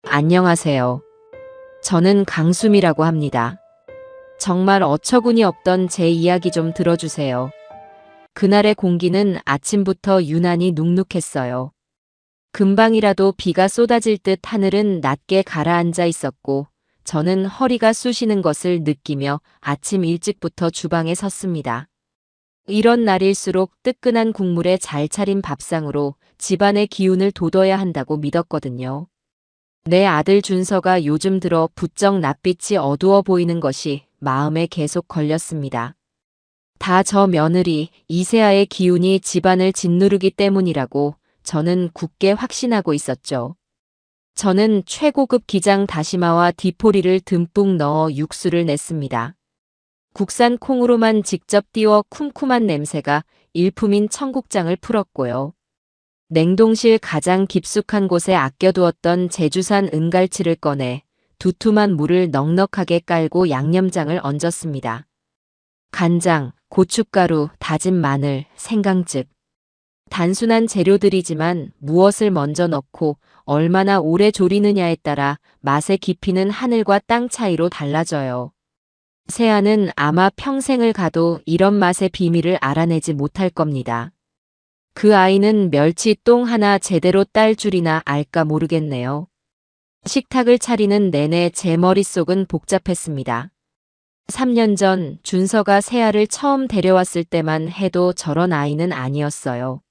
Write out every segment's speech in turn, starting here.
안녕하세요. 저는 강수미라고 합니다. 정말 어처구니 없던 제 이야기 좀 들어주세요. 그날의 공기는 아침부터 유난히 눅눅했어요. 금방이라도 비가 쏟아질 듯 하늘은 낮게 가라앉아 있었고, 저는 허리가 쑤시는 것을 느끼며 아침 일찍부터 주방에 섰습니다. 이런 날일수록 뜨끈한 국물에 잘 차린 밥상으로 집안의 기운을 돋워야 한다고 믿었거든요. 내 아들 준서가 요즘 들어 부쩍 낯빛이 어두워 보이는 것이 마음에 계속 걸렸습니다. 다 저 며느리 이세아의 기운이 집안을 짓누르기 때문이라고 저는 굳게 확신하고 있었죠. 저는 최고급 기장 다시마와 디포리를 듬뿍 넣어 육수를 냈습니다. 국산 콩으로만 직접 띄워 쿰쿰한 냄새가 일품인 청국장을 풀었고요. 냉동실 가장 깊숙한 곳에 아껴두었던 제주산 은갈치를 꺼내 두툼한 물을 넉넉하게 깔고 양념장을 얹었습니다. 간장, 고춧가루, 다진 마늘, 생강즙. 단순한 재료들이지만 무엇을 먼저 넣고 얼마나 오래 졸이느냐에 따라 맛의 깊이는 하늘과 땅 차이로 달라져요. 세아는 아마 평생을 가도 이런 맛의 비밀을 알아내지 못할 겁니다. 그 아이는 멸치 똥 하나 제대로 딸 줄이나 알까 모르겠네요. 식탁을 차리는 내내 제 머릿속은 복잡했습니다. 3년 전 준서가 세아를 처음 데려왔을 때만 해도 저런 아이는 아니었어요.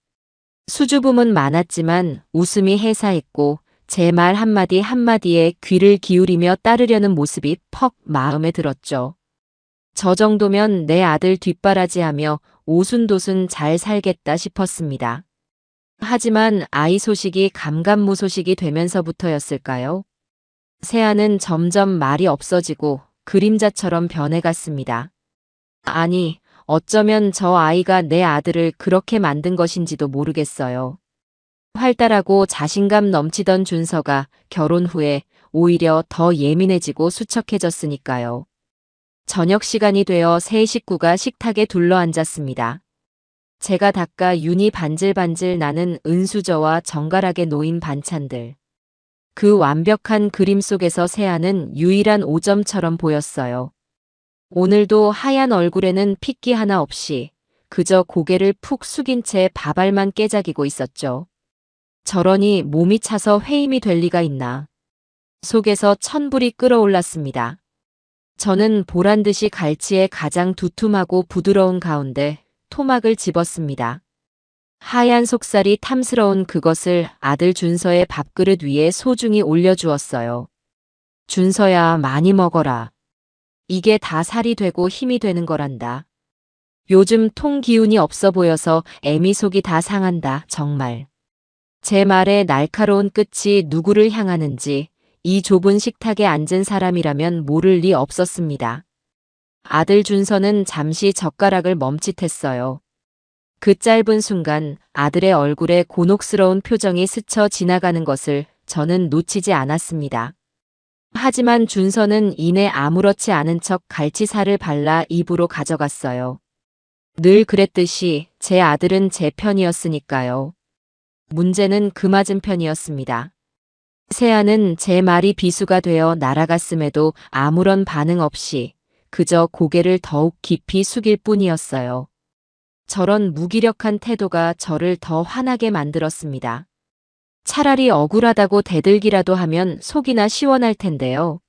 수줍음은 많았지만 웃음이 해사했고 제 말 한마디 한마디에 귀를 기울이며 따르려는 모습이 퍽 마음에 들었죠. 저 정도면 내 아들 뒷바라지하며 오순도순 잘 살겠다 싶었습니다. 하지만 아이 소식이 감감무소식이 되면서부터였을까요? 세아는 점점 말이 없어지고 그림자처럼 변해갔습니다. 아니, 어쩌면 저 아이가 내 아들을 그렇게 만든 것인지도 모르겠어요. 활달하고 자신감 넘치던 준서가 결혼 후에 오히려 더 예민해지고 수척해졌으니까요. 저녁 시간이 되어 세 식구가 식탁에 둘러앉았습니다. 제가 닦아 윤이 반질반질 나는 은수저와 정갈하게 놓인 반찬들. 그 완벽한 그림 속에서 세아는 유일한 오점처럼 보였어요. 오늘도 하얀 얼굴에는 핏기 하나 없이 그저 고개를 푹 숙인 채 밥알만 깨작이고 있었죠. 저러니 몸이 차서 회임이 될 리가 있나. 속에서 천불이 끓어올랐습니다. 저는 보란듯이 갈치의 가장 두툼하고 부드러운 가운데 토막을 집었습니다. 하얀 속살이 탐스러운 그것을 아들 준서의 밥그릇 위에 소중히 올려주었어요. 준서야, 많이 먹어라. 이게 다 살이 되고 힘이 되는 거란다. 요즘 통 기운이 없어 보여서 애미 속이 다 상한다, 정말. 제 말의 날카로운 끝이 누구를 향하는지 이 좁은 식탁에 앉은 사람이라면 모를 리 없었습니다. 아들 준서는 잠시 젓가락을 멈칫했어요. 그 짧은 순간 아들의 얼굴에 곤혹스러운 표정이 스쳐 지나가는 것을 저는 놓치지 않았습니다. 하지만 준서는 이내 아무렇지 않은 척 갈치살을 발라 입으로 가져갔어요. 늘 그랬듯이 제 아들은 제 편이었으니까요. 문제는 그 맞은편이었습니다. 세아는 제 말이 비수가 되어 날아갔음에도 아무런 반응 없이 그저 고개를 더욱 깊이 숙일 뿐이었어요. 저런 무기력한 태도가 저를 더 화나게 만들었습니다. 차라리 억울하다고 대들기라도 하면 속이나 시원할 텐데요.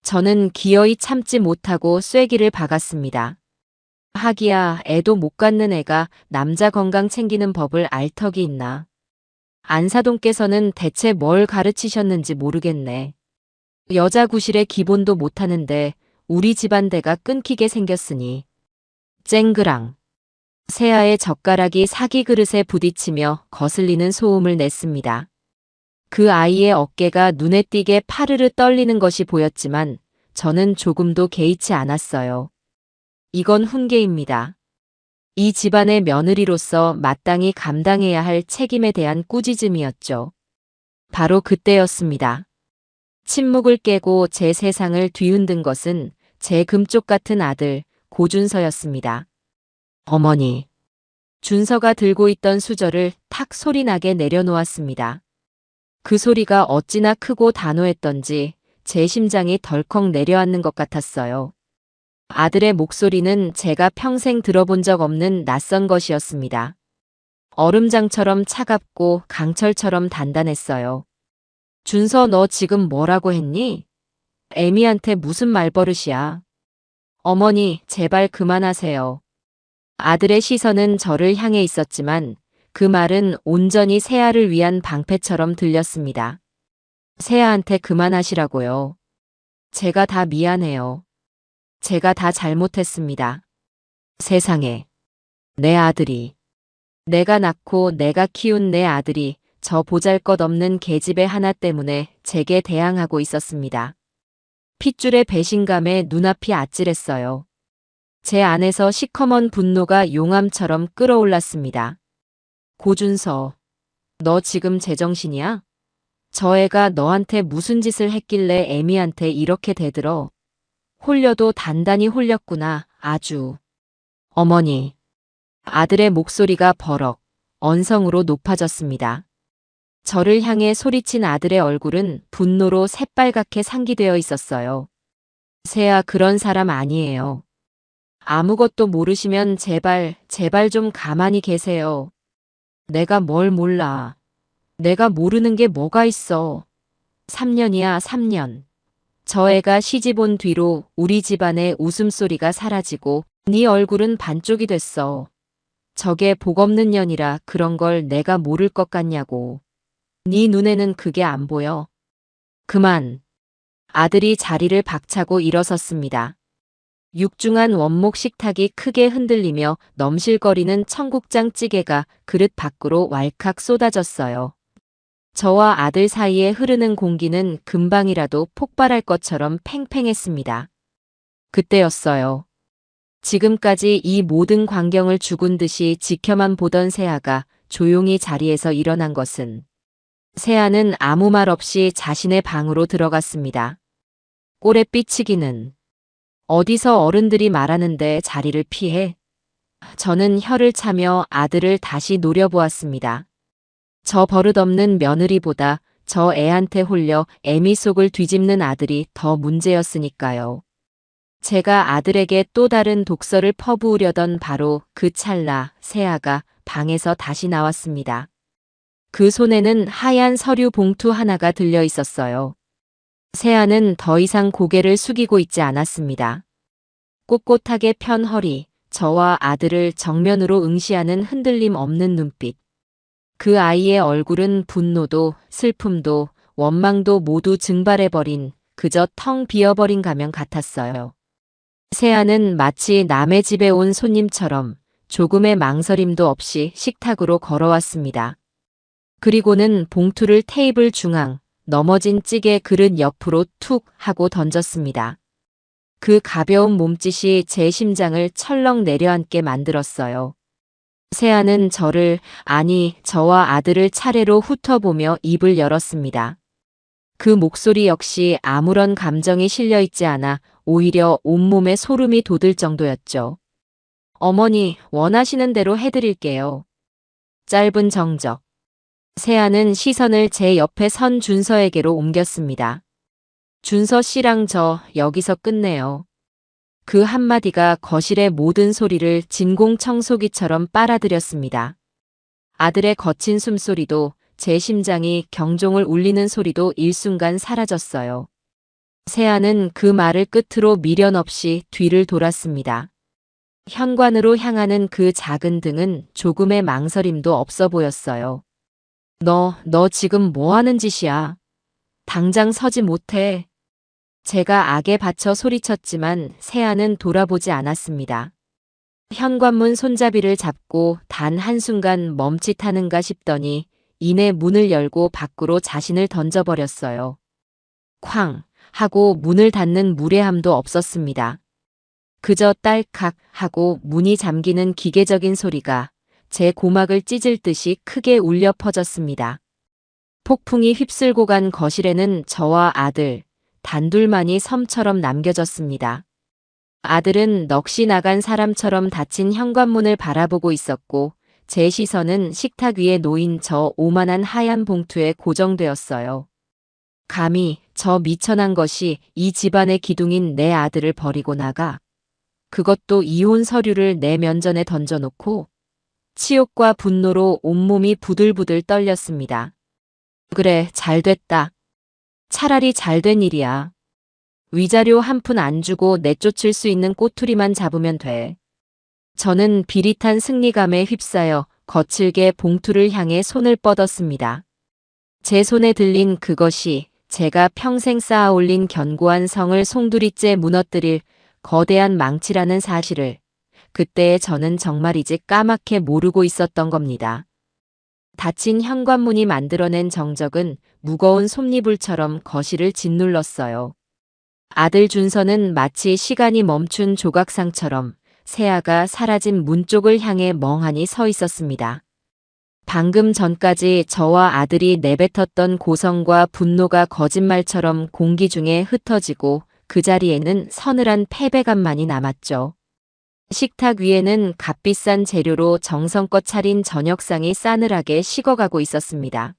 저는 기어이 참지 못하고 쐐기를 박았습니다. 하기야 애도 못 갖는 애가 남자 건강 챙기는 법을 알 턱이 있나. 안사돈께서는 대체 뭘 가르치셨는지 모르겠네. 여자 구실의 기본도 못하는데 우리 집안대가 끊기게 생겼으니. 쨍그랑. 세아의 젓가락이 사기 그릇에 부딪히며 거슬리는 소음을 냈습니다. 그 아이의 어깨가 눈에 띄게 파르르 떨리는 것이 보였지만 저는 조금도 개의치 않았어요. 이건 훈계입니다. 이 집안의 며느리로서 마땅히 감당해야 할 책임에 대한 꾸짖음이었죠. 바로 그때였습니다. 침묵을 깨고 제 세상을 뒤흔든 것은 제 금쪽 같은 아들 고준서였습니다. 어머니. 준서가 들고 있던 수저를 탁 소리나게 내려놓았습니다. 그 소리가 어찌나 크고 단호했던지 제 심장이 덜컥 내려앉는 것 같았어요. 아들의 목소리는 제가 평생 들어본 적 없는 낯선 것이었습니다. 얼음장처럼 차갑고 강철처럼 단단했어요. 준서, 너 지금 뭐라고 했니? 애미한테 무슨 말버릇이야? 어머니, 제발 그만하세요. 아들의 시선은 저를 향해 있었지만 그 말은 온전히 세아를 위한 방패처럼 들렸습니다. 세아한테 그만하시라고요. 제가 다 미안해요. 제가 다 잘못했습니다. 세상에. 내 아들이. 내가 낳고 내가 키운 내 아들이 저 보잘것없는 계집애 하나 때문에 제게 대항하고 있었습니다. 핏줄의 배신감에 눈앞이 아찔했어요. 제 안에서 시커먼 분노가 용암처럼 끓어올랐습니다. 고준서, 너 지금 제정신이야? 저 애가 너한테 무슨 짓을 했길래 애미한테 이렇게 대들어? 홀려도 단단히 홀렸구나, 아주. 어머니. 아들의 목소리가 버럭, 언성으로 높아졌습니다. 저를 향해 소리친 아들의 얼굴은 분노로 새빨갛게 상기되어 있었어요. 세아, 그런 사람 아니에요. 아무것도 모르시면 제발 좀 가만히 계세요. 내가 뭘 몰라. 내가 모르는 게 뭐가 있어. 3년이야, 3년. 저 애가 시집 온 뒤로 우리 집안의 웃음소리가 사라지고 네 얼굴은 반쪽이 됐어. 저게 복 없는 년이라 그런 걸 내가 모를 것 같냐고. 네 눈에는 그게 안 보여. 그만. 아들이 자리를 박차고 일어섰습니다. 육중한 원목 식탁이 크게 흔들리며 넘실거리는 청국장 찌개가 그릇 밖으로 왈칵 쏟아졌어요. 저와 아들 사이에 흐르는 공기는 금방이라도 폭발할 것처럼 팽팽했습니다. 그때였어요. 지금까지 이 모든 광경을 죽은 듯이 지켜만 보던 세아가 조용히 자리에서 일어난 것은, 세아는 아무 말 없이 자신의 방으로 들어갔습니다. 꼴에 삐치기는. 어디서 어른들이 말하는데 자리를 피해? 저는 혀를 차며 아들을 다시 노려보았습니다. 저 버릇없는 며느리보다 저 애한테 홀려 애미 속을 뒤집는 아들이 더 문제였으니까요. 제가 아들에게 또 다른 독서를 퍼부으려던 바로 그 찰나 세아가 방에서 다시 나왔습니다. 그 손에는 하얀 서류 봉투 하나가 들려 있었어요. 세아는 더 이상 고개를 숙이고 있지 않았습니다. 꼿꼿하게 편 허리, 저와 아들을 정면으로 응시하는 흔들림 없는 눈빛. 그 아이의 얼굴은 분노도 슬픔도 원망도 모두 증발해버린, 그저 텅 비어버린 가면 같았어요. 세아는 마치 남의 집에 온 손님처럼 조금의 망설임도 없이 식탁으로 걸어왔습니다. 그리고는 봉투를 테이블 중앙, 넘어진 찌개 그릇 옆으로 툭 하고 던졌습니다. 그 가벼운 몸짓이 제 심장을 철렁 내려앉게 만들었어요. 세아는 저와 아들을 차례로 훑어보며 입을 열었습니다. 그 목소리 역시 아무런 감정이 실려 있지 않아 오히려 온몸에 소름이 돋을 정도였죠. 어머니, 원하시는 대로 해드릴게요. 짧은 정적. 세아는 시선을 제 옆에 선 준서에게로 옮겼습니다. 준서 씨랑 저 여기서 끝내요. 그 한마디가 거실의 모든 소리를 진공청소기처럼 빨아들였습니다. 아들의 거친 숨소리도 제 심장이 경종을 울리는 소리도 일순간 사라졌어요. 세아는 그 말을 끝으로 미련 없이 뒤를 돌았습니다. 현관으로 향하는 그 작은 등은 조금의 망설임도 없어 보였어요. 너 지금 뭐 하는 짓이야? 당장 서지 못해. 제가 악에 받쳐 소리쳤지만 세아는 돌아보지 않았습니다. 현관문 손잡이를 잡고 단 한순간 멈칫하는가 싶더니 이내 문을 열고 밖으로 자신을 던져버렸어요. 쾅 하고 문을 닫는 무례함도 없었습니다. 그저 딸칵 하고 문이 잠기는 기계적인 소리가 제 고막을 찢을 듯이 크게 울려 퍼졌습니다. 폭풍이 휩쓸고 간 거실에는 저와 아들, 단둘만이 섬처럼 남겨졌습니다. 아들은 넋이 나간 사람처럼 닫힌 현관문을 바라보고 있었고 제 시선은 식탁 위에 놓인 저 오만한 하얀 봉투에 고정되었어요. 감히 저 미천한 것이 이 집안의 기둥인 내 아들을 버리고 나가. 그것도 이혼 서류를 내 면전에 던져놓고 치욕과 분노로 온몸이 부들부들 떨렸습니다. 그래, 잘됐다. 차라리 잘된 일이야. 위자료 한 푼 안 주고 내쫓을 수 있는 꼬투리만 잡으면 돼. 저는 비릿한 승리감에 휩싸여 거칠게 봉투를 향해 손을 뻗었습니다. 제 손에 들린 그것이 제가 평생 쌓아올린 견고한 성을 송두리째 무너뜨릴 거대한 망치라는 사실을 그때의 저는 정말이지 까맣게 모르고 있었던 겁니다. 닫힌 현관문이 만들어낸 정적은 무거운 솜니불처럼 거실을 짓눌렀어요. 아들 준서는 마치 시간이 멈춘 조각상처럼 새아가 사라진 문 쪽을 향해 멍하니 서 있었습니다. 방금 전까지 저와 아들이 내뱉었던 고성과 분노가 거짓말처럼 공기 중에 흩어지고 그 자리에는 서늘한 패배감만이 남았죠. 식탁 위에는 값비싼 재료로 정성껏 차린 저녁상이 싸늘하게 식어가고 있었습니다.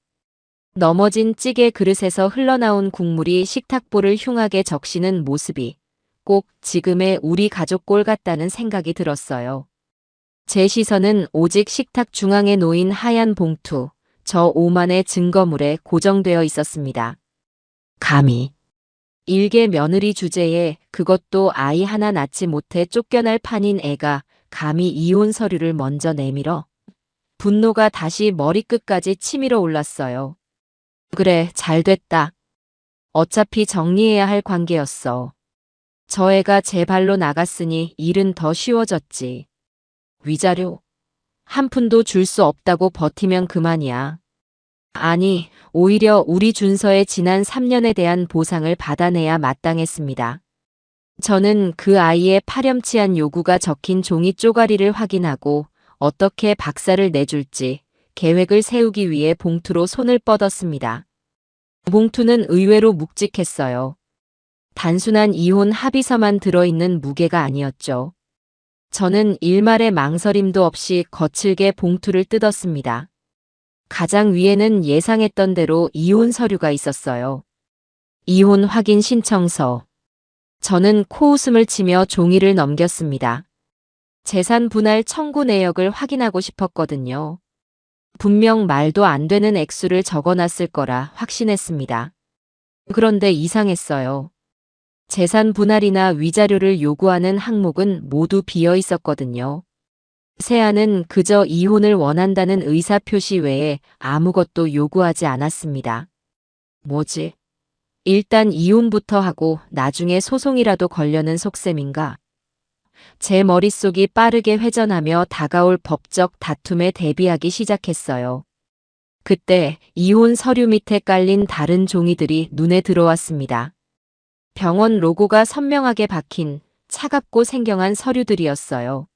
넘어진 찌개 그릇에서 흘러나온 국물이 식탁보를 흉하게 적시는 모습이 꼭 지금의 우리 가족 꼴 같다는 생각이 들었어요. 제 시선은 오직 식탁 중앙에 놓인 하얀 봉투, 저 오만의 증거물에 고정되어 있었습니다. 감히 일개 며느리 주제에 그것도 아이 하나 낳지 못해 쫓겨날 판인 애가 감히 이혼 서류를 먼저 내밀어. 분노가 다시 머리끝까지 치밀어 올랐어요. 그래, 잘됐다. 어차피 정리해야 할 관계였어. 저 애가 제 발로 나갔으니 일은 더 쉬워졌지. 위자료 한 푼도 줄 수 없다고 버티면 그만이야. 아니, 오히려 우리 준서의 지난 3년에 대한 보상을 받아내야 마땅했습니다. 저는 그 아이의 파렴치한 요구가 적힌 종이 쪼가리를 확인하고 어떻게 박살을 내줄지 계획을 세우기 위해 봉투로 손을 뻗었습니다. 봉투는 의외로 묵직했어요. 단순한 이혼 합의서만 들어있는 무게가 아니었죠. 저는 일말의 망설임도 없이 거칠게 봉투를 뜯었습니다. 가장 위에는 예상했던 대로 이혼 서류가 있었어요. 이혼 확인 신청서. 저는 코웃음을 치며 종이를 넘겼습니다. 재산 분할 청구 내역을 확인하고 싶었거든요. 분명 말도 안 되는 액수를 적어놨을 거라 확신했습니다. 그런데 이상했어요. 재산 분할이나 위자료를 요구하는 항목은 모두 비어 있었거든요. 새아는 그저 이혼을 원한다는 의사표시 외에 아무것도 요구하지 않았습니다. 뭐지? 일단 이혼부터 하고 나중에 소송이라도 걸려는 속셈인가? 제 머릿속이 빠르게 회전하며 다가올 법적 다툼에 대비하기 시작했어요. 그때 이혼 서류 밑에 깔린 다른 종이들이 눈에 들어왔습니다. 병원 로고가 선명하게 박힌 차갑고 생경한 서류들이었어요.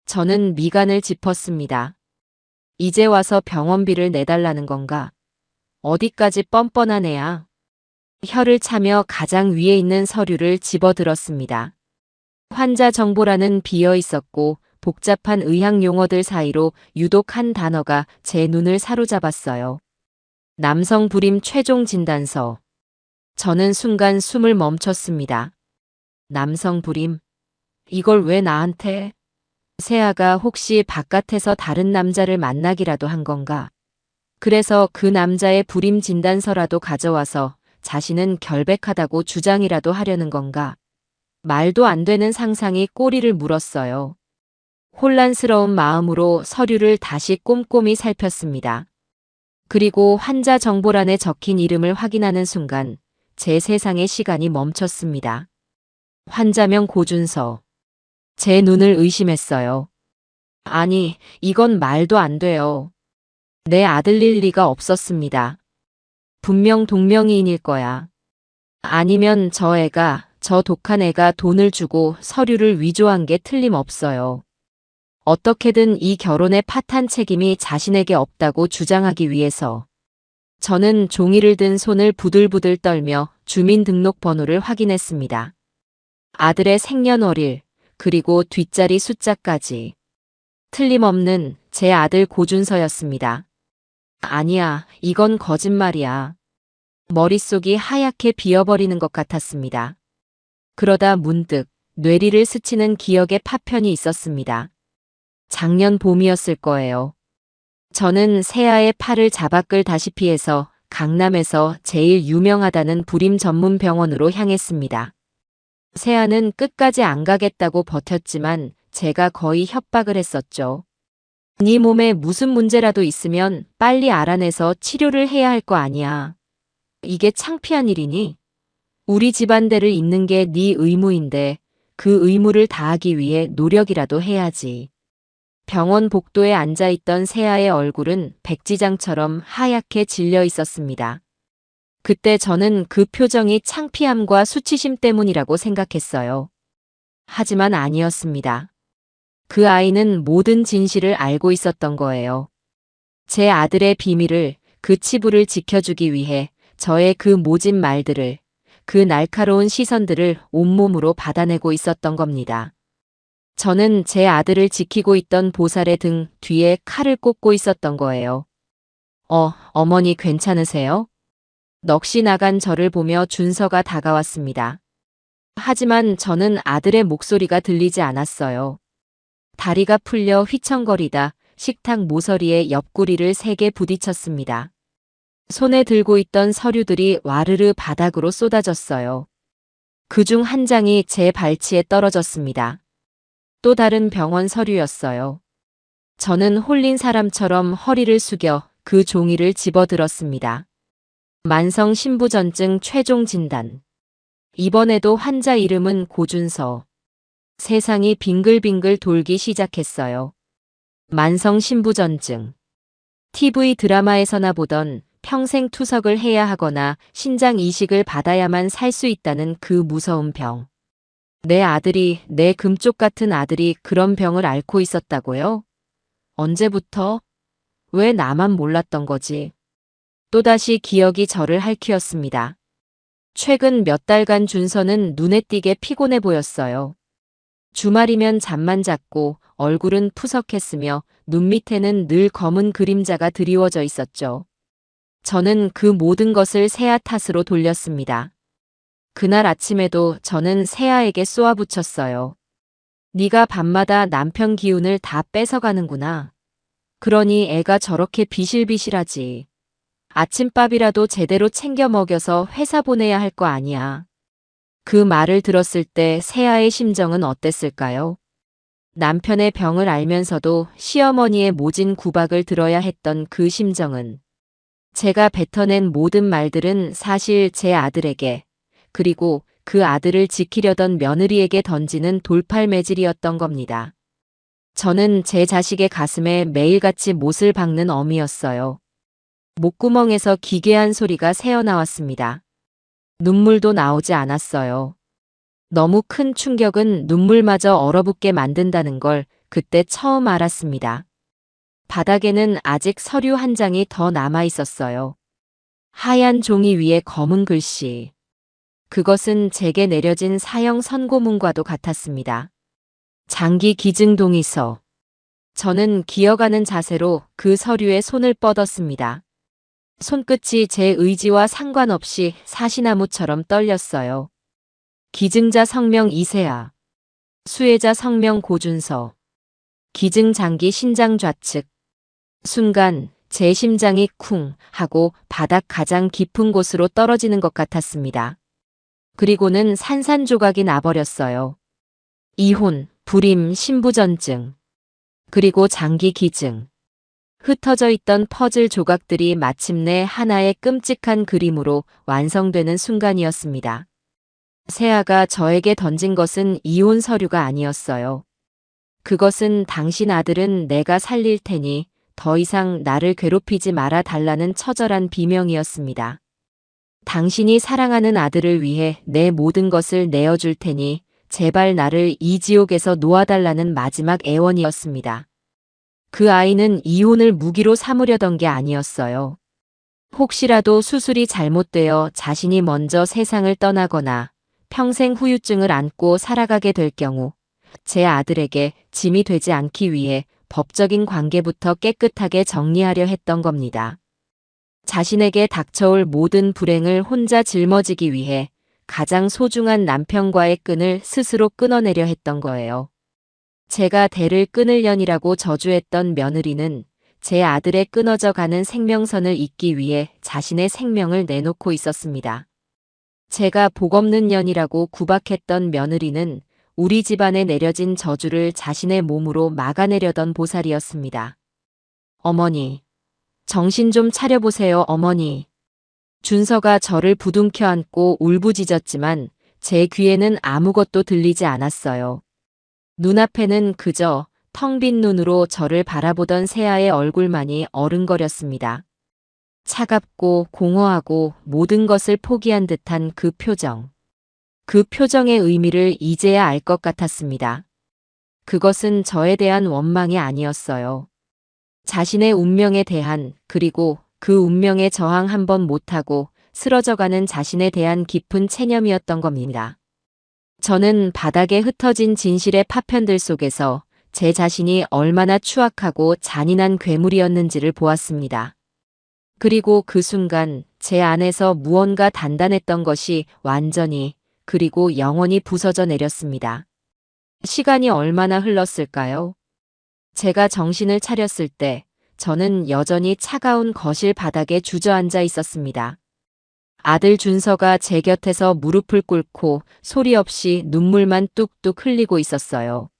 저는 미간을 짚었습니다. 이제 와서 병원비를 내달라는 건가? 어디까지 뻔뻔한 애야? 혀를 차며 가장 위에 있는 서류를 집어들었습니다. 환자 정보란은 비어 있었고 복잡한 의학 용어들 사이로 유독 한 단어가 제 눈을 사로잡았어요. 남성 불임 최종 진단서. 저는 순간 숨을 멈췄습니다. 남성 불임? 이걸 왜 나한테? 새아가 혹시 바깥에서 다른 남자를 만나기라도 한 건가? 그래서 그 남자의 불임 진단서라도 가져와서 자신은 결백하다고 주장이라도 하려는 건가? 말도 안 되는 상상이 꼬리를 물었어요. 혼란스러운 마음으로 서류를 다시 꼼꼼히 살폈습니다. 그리고 환자 정보란에 적힌 이름을 확인하는 순간 제 세상의 시간이 멈췄습니다. 환자명 고준서. 제 눈을 의심했어요. 아니, 이건 말도 안 돼요. 내 아들일 리가 없었습니다. 분명 동명이인일 거야. 아니면 저 독한 애가 돈을 주고 서류를 위조한 게 틀림없어요. 어떻게든 이 결혼의 파탄 책임이 자신에게 없다고 주장하기 위해서. 저는 종이를 든 손을 부들부들 떨며 주민등록번호를 확인했습니다. 아들의 생년월일, 그리고 뒷자리 숫자까지. 틀림없는 제 아들 고준서였습니다. 아니야, 이건 거짓말이야. 머릿속이 하얗게 비어버리는 것 같았습니다. 그러다 문득 뇌리를 스치는 기억의 파편이 있었습니다. 작년 봄이었을 거예요. 저는 세아의 팔을 잡아 끌다시피 해서 강남에서 제일 유명하다는 불임 전문 병원으로 향했습니다. 세아는 끝까지 안 가겠다고 버텼지만 제가 거의 협박을 했었죠. 네 몸에 무슨 문제라도 있으면 빨리 알아내서 치료를 해야 할 거 아니야. 이게 창피한 일이니? 우리 집안대를 잇는 게 네 의무인데 그 의무를 다하기 위해 노력이라도 해야지. 병원 복도에 앉아있던 세아의 얼굴은 백지장처럼 하얗게 질려 있었습니다. 그때 저는 그 표정이 창피함과 수치심 때문이라고 생각했어요. 하지만 아니었습니다. 그 아이는 모든 진실을 알고 있었던 거예요. 제 아들의 비밀을, 그 치부를 지켜주기 위해 저의 그 모진 말들을, 그 날카로운 시선들을 온몸으로 받아내고 있었던 겁니다. 저는 제 아들을 지키고 있던 보살의 등 뒤에 칼을 꽂고 있었던 거예요. 어머니 괜찮으세요? 넋이 나간 저를 보며 준서가 다가왔습니다. 하지만 저는 아들의 목소리가 들리지 않았어요. 다리가 풀려 휘청거리다 식탁 모서리에 옆구리를 세게 부딪혔습니다. 손에 들고 있던 서류들이 와르르 바닥으로 쏟아졌어요. 그중 한 장이 제 발치에 떨어졌습니다. 또 다른 병원 서류였어요. 저는 홀린 사람처럼 허리를 숙여 그 종이를 집어들었습니다. 만성 신부전증 최종 진단. 이번에도 환자 이름은 고준서. 세상이 빙글빙글 돌기 시작했어요. 만성 신부전증. TV 드라마에서나 보던 평생 투석을 해야 하거나 신장 이식을 받아야만 살 수 있다는 그 무서운 병. 내 아들이, 내 금쪽 같은 아들이 그런 병을 앓고 있었다고요? 언제부터? 왜 나만 몰랐던 거지? 또다시 기억이 저를 핥히었습니다. 최근 몇 달간 준서는 눈에 띄게 피곤해 보였어요. 주말이면 잠만 잤고 얼굴은 푸석했으며 눈 밑에는 늘 검은 그림자가 드리워져 있었죠. 저는 그 모든 것을 세아 탓으로 돌렸습니다. 그날 아침에도 저는 세아에게 쏘아붙였어요. 네가 밤마다 남편 기운을 다 뺏어가는구나. 그러니 애가 저렇게 비실비실하지. 아침밥이라도 제대로 챙겨 먹여서 회사 보내야 할 거 아니야. 그 말을 들었을 때 세아의 심정은 어땠을까요? 남편의 병을 알면서도 시어머니의 모진 구박을 들어야 했던 그 심정은. 제가 뱉어낸 모든 말들은 사실 제 아들에게, 그리고 그 아들을 지키려던 며느리에게 던지는 돌팔매질이었던 겁니다. 저는 제 자식의 가슴에 매일같이 못을 박는 어미였어요. 목구멍에서 기괴한 소리가 새어나왔습니다. 눈물도 나오지 않았어요. 너무 큰 충격은 눈물마저 얼어붙게 만든다는 걸 그때 처음 알았습니다. 바닥에는 아직 서류 한 장이 더 남아 있었어요. 하얀 종이 위에 검은 글씨. 그것은 제게 내려진 사형 선고문과도 같았습니다. 장기 기증 동의서. 저는 기어가는 자세로 그 서류에 손을 뻗었습니다. 손끝이 제 의지와 상관없이 사시나무처럼 떨렸어요. 기증자 성명 이세아. 수혜자 성명 고준서. 기증 장기 신장 좌측. 순간 제 심장이 쿵 하고 바닥 가장 깊은 곳으로 떨어지는 것 같았습니다. 그리고는 산산조각이 나버렸어요. 이혼, 불임, 신부전증. 그리고 장기 기증. 흩어져 있던 퍼즐 조각들이 마침내 하나의 끔찍한 그림으로 완성되는 순간이었습니다. 세아가 저에게 던진 것은 이혼 서류가 아니었어요. 그것은 당신 아들은 내가 살릴 테니 더 이상 나를 괴롭히지 말아 달라는 처절한 비명이었습니다. 당신이 사랑하는 아들을 위해 내 모든 것을 내어줄 테니 제발 나를 이 지옥에서 놓아달라는 마지막 애원이었습니다. 그 아이는 이혼을 무기로 삼으려던 게 아니었어요. 혹시라도 수술이 잘못되어 자신이 먼저 세상을 떠나거나 평생 후유증을 안고 살아가게 될 경우 제 아들에게 짐이 되지 않기 위해 법적인 관계부터 깨끗하게 정리하려 했던 겁니다. 자신에게 닥쳐올 모든 불행을 혼자 짊어지기 위해 가장 소중한 남편과의 끈을 스스로 끊어내려 했던 거예요. 제가 대를 끊을 년이라고 저주했던 며느리는 제 아들의 끊어져 가는 생명선을 잇기 위해 자신의 생명을 내놓고 있었습니다. 제가 복없는 년이라고 구박했던 며느리는 우리 집안에 내려진 저주를 자신의 몸으로 막아내려던 보살이었습니다. 어머니, 정신 좀 차려보세요, 어머니. 준서가 저를 부둥켜 안고 울부짖었지만 제 귀에는 아무것도 들리지 않았어요. 눈앞에는 그저 텅 빈 눈으로 저를 바라보던 세아의 얼굴만이 어른거렸습니다. 차갑고 공허하고 모든 것을 포기한 듯한 그 표정. 그 표정의 의미를 이제야 알 것 같았습니다. 그것은 저에 대한 원망이 아니었어요. 자신의 운명에 대한, 그리고 그 운명에 저항 한번 못하고 쓰러져가는 자신에 대한 깊은 체념이었던 겁니다. 저는 바닥에 흩어진 진실의 파편들 속에서 제 자신이 얼마나 추악하고 잔인한 괴물이었는지를 보았습니다. 그리고 그 순간 제 안에서 무언가 단단했던 것이 완전히, 그리고 영원히 부서져 내렸습니다. 시간이 얼마나 흘렀을까요? 제가 정신을 차렸을 때 저는 여전히 차가운 거실 바닥에 주저앉아 있었습니다. 아들 준서가 제 곁에서 무릎을 꿇고 소리 없이 눈물만 뚝뚝 흘리고 있었어요.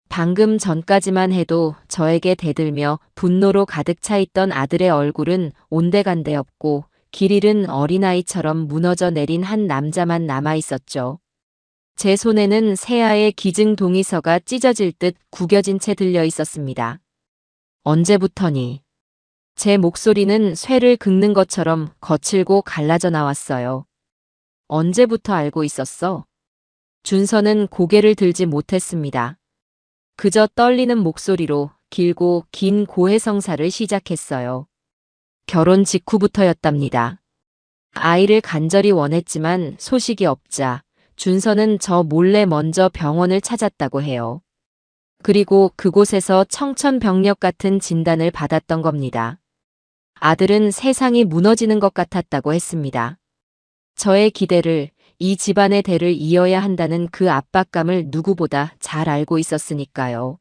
방금 전까지만 해도 저에게 대들며 분노로 가득 차 있던 아들의 얼굴은 온데간데 없고 길 잃은 어린아이처럼 무너져 내린 한 남자만 남아 있었죠. 제 손에는 세아의 기증 동의서가 찢어질 듯 구겨진 채 들려 있었습니다. 언제부터니? 제 목소리는 쇠를 긁는 것처럼 거칠고 갈라져 나왔어요. 언제부터 알고 있었어? 준서는 고개를 들지 못했습니다. 그저 떨리는 목소리로 길고 긴 고해성사를 시작했어요. 결혼 직후부터였답니다. 아이를 간절히 원했지만 소식이 없자 준서는 저 몰래 먼저 병원을 찾았다고 해요. 그리고 그곳에서 청천벽력 같은 진단을 받았던 겁니다. 아들은 세상이 무너지는 것 같았다고 했습니다. 저의 기대를, 이 집안의 대를 이어야 한다는 그 압박감을 누구보다 잘 알고 있었으니까요.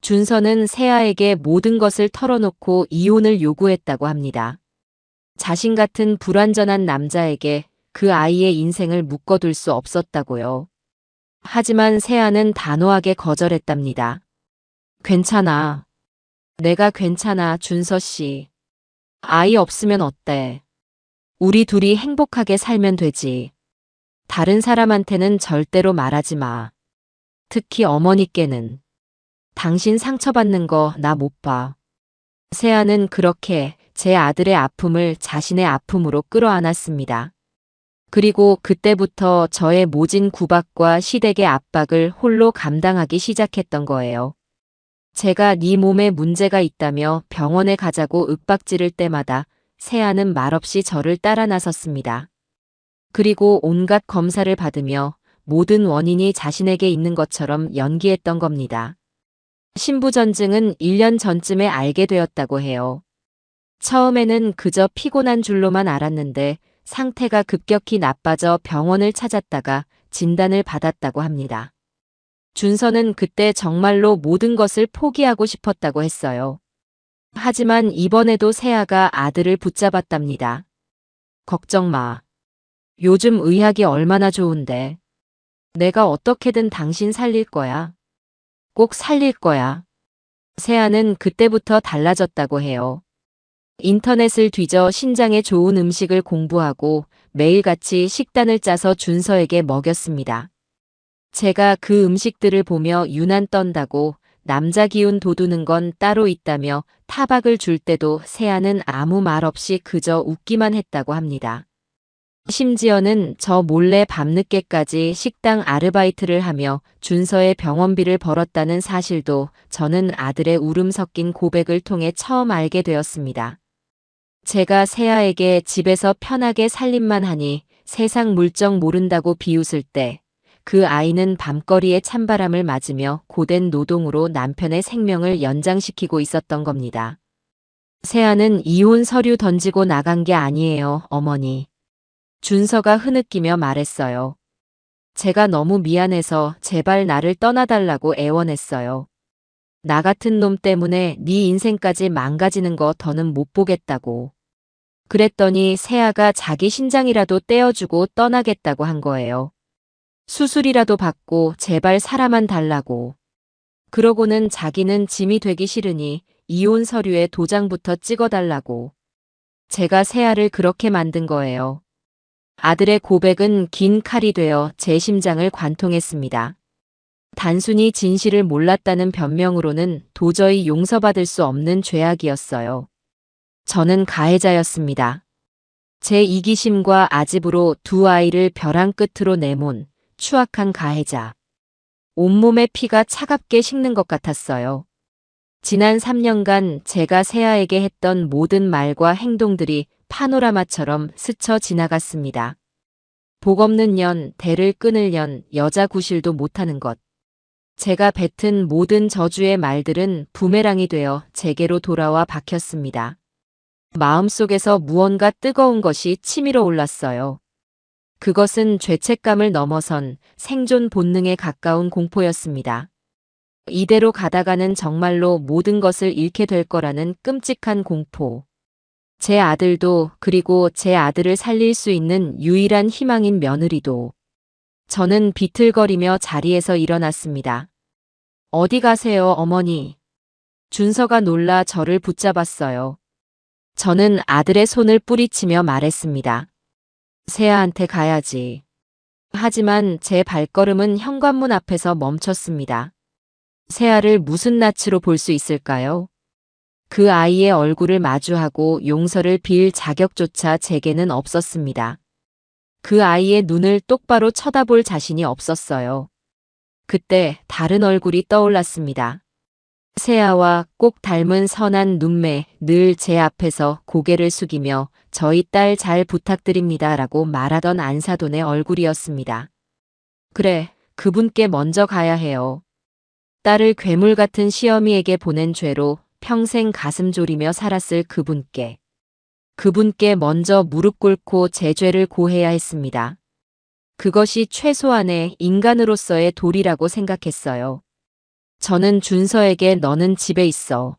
준서는 세아에게 모든 것을 털어놓고 이혼을 요구했다고 합니다. 자신 같은 불완전한 남자에게 그 아이의 인생을 묶어둘 수 없었다고요. 하지만 세아는 단호하게 거절했답니다. 괜찮아. 내가 괜찮아, 준서 씨. 아이 없으면 어때? 우리 둘이 행복하게 살면 되지. 다른 사람한테는 절대로 말하지 마. 특히 어머니께는. 당신 상처받는 거 나 못 봐. 세아는 그렇게 제 아들의 아픔을 자신의 아픔으로 끌어안았습니다. 그리고 그때부터 저의 모진 구박과 시댁의 압박을 홀로 감당하기 시작했던 거예요. 제가 네 몸에 문제가 있다며 병원에 가자고 윽박지를 때마다 세아는 말없이 저를 따라 나섰습니다. 그리고 온갖 검사를 받으며 모든 원인이 자신에게 있는 것처럼 연기했던 겁니다. 신부전증은 1년 전쯤에 알게 되었다고 해요. 처음에는 그저 피곤한 줄로만 알았는데 상태가 급격히 나빠져 병원을 찾았다가 진단을 받았다고 합니다. 준서는 그때 정말로 모든 것을 포기하고 싶었다고 했어요. 하지만 이번에도 세아가 아들을 붙잡았답니다. 걱정 마. 요즘 의학이 얼마나 좋은데. 내가 어떻게든 당신 살릴 거야. 꼭 살릴 거야. 세아는 그때부터 달라졌다고 해요. 인터넷을 뒤져 신장에 좋은 음식을 공부하고 매일같이 식단을 짜서 준서에게 먹였습니다. 제가 그 음식들을 보며 유난 떤다고 남자 기운 돋우는 건 따로 있다며 타박을 줄 때도 세아는 아무 말 없이 그저 웃기만 했다고 합니다. 심지어는 저 몰래 밤늦게까지 식당 아르바이트를 하며 준서의 병원비를 벌었다는 사실도 저는 아들의 울음 섞인 고백을 통해 처음 알게 되었습니다. 제가 세아에게 집에서 편하게 살림만 하니 세상 물정 모른다고 비웃을 때 그 아이는 밤거리에 찬바람을 맞으며 고된 노동으로 남편의 생명을 연장시키고 있었던 겁니다. 세아는 이혼 서류 던지고 나간 게 아니에요, 어머니. 준서가 흐느끼며 말했어요. 제가 너무 미안해서 제발 나를 떠나달라고 애원했어요. 나 같은 놈 때문에 네 인생까지 망가지는 거 더는 못 보겠다고. 그랬더니 세아가 자기 신장이라도 떼어주고 떠나겠다고 한 거예요. 수술이라도 받고 제발 살아만 달라고. 그러고는 자기는 짐이 되기 싫으니 이혼 서류에 도장부터 찍어달라고. 제가 세아를 그렇게 만든 거예요. 아들의 고백은 긴 칼이 되어 제 심장을 관통했습니다. 단순히 진실을 몰랐다는 변명으로는 도저히 용서받을 수 없는 죄악이었어요. 저는 가해자였습니다. 제 이기심과 아집으로 두 아이를 벼랑 끝으로 내몬 추악한 가해자. 온몸의 피가 차갑게 식는 것 같았어요. 지난 3년간 제가 세아에게 했던 모든 말과 행동들이 파노라마처럼 스쳐 지나갔습니다. 복 없는 년, 대를 끊을 년, 여자 구실도 못하는 것. 제가 뱉은 모든 저주의 말들은 부메랑이 되어 제게로 돌아와 박혔습니다. 마음속에서 무언가 뜨거운 것이 치밀어 올랐어요. 그것은 죄책감을 넘어선 생존 본능에 가까운 공포였습니다. 이대로 가다가는 정말로 모든 것을 잃게 될 거라는 끔찍한 공포. 제 아들도, 그리고 제 아들을 살릴 수 있는 유일한 희망인 며느리도. 저는 비틀거리며 자리에서 일어났습니다. 어디 가세요, 어머니? 준서가 놀라 저를 붙잡았어요. 저는 아들의 손을 뿌리치며 말했습니다. 세아한테 가야지. 하지만 제 발걸음은 현관문 앞에서 멈췄습니다. 세아를 무슨 낯으로 볼 수 있을까요? 그 아이의 얼굴을 마주하고 용서를 빌 자격조차 제게는 없었습니다. 그 아이의 눈을 똑바로 쳐다볼 자신이 없었어요. 그때 다른 얼굴이 떠올랐습니다. 세아와 꼭 닮은 선한 눈매, 늘 제 앞에서 고개를 숙이며 저희 딸 잘 부탁드립니다 라고 말하던 안사돈의 얼굴이었습니다. 그래, 그분께 먼저 가야 해요. 딸을 괴물 같은 시어미에게 보낸 죄로 평생 가슴 졸이며 살았을 그분께. 그분께 먼저 무릎 꿇고 제 죄를 고해야 했습니다. 그것이 최소한의 인간으로서의 도리라고 생각했어요. 저는 준서에게 너는 집에 있어.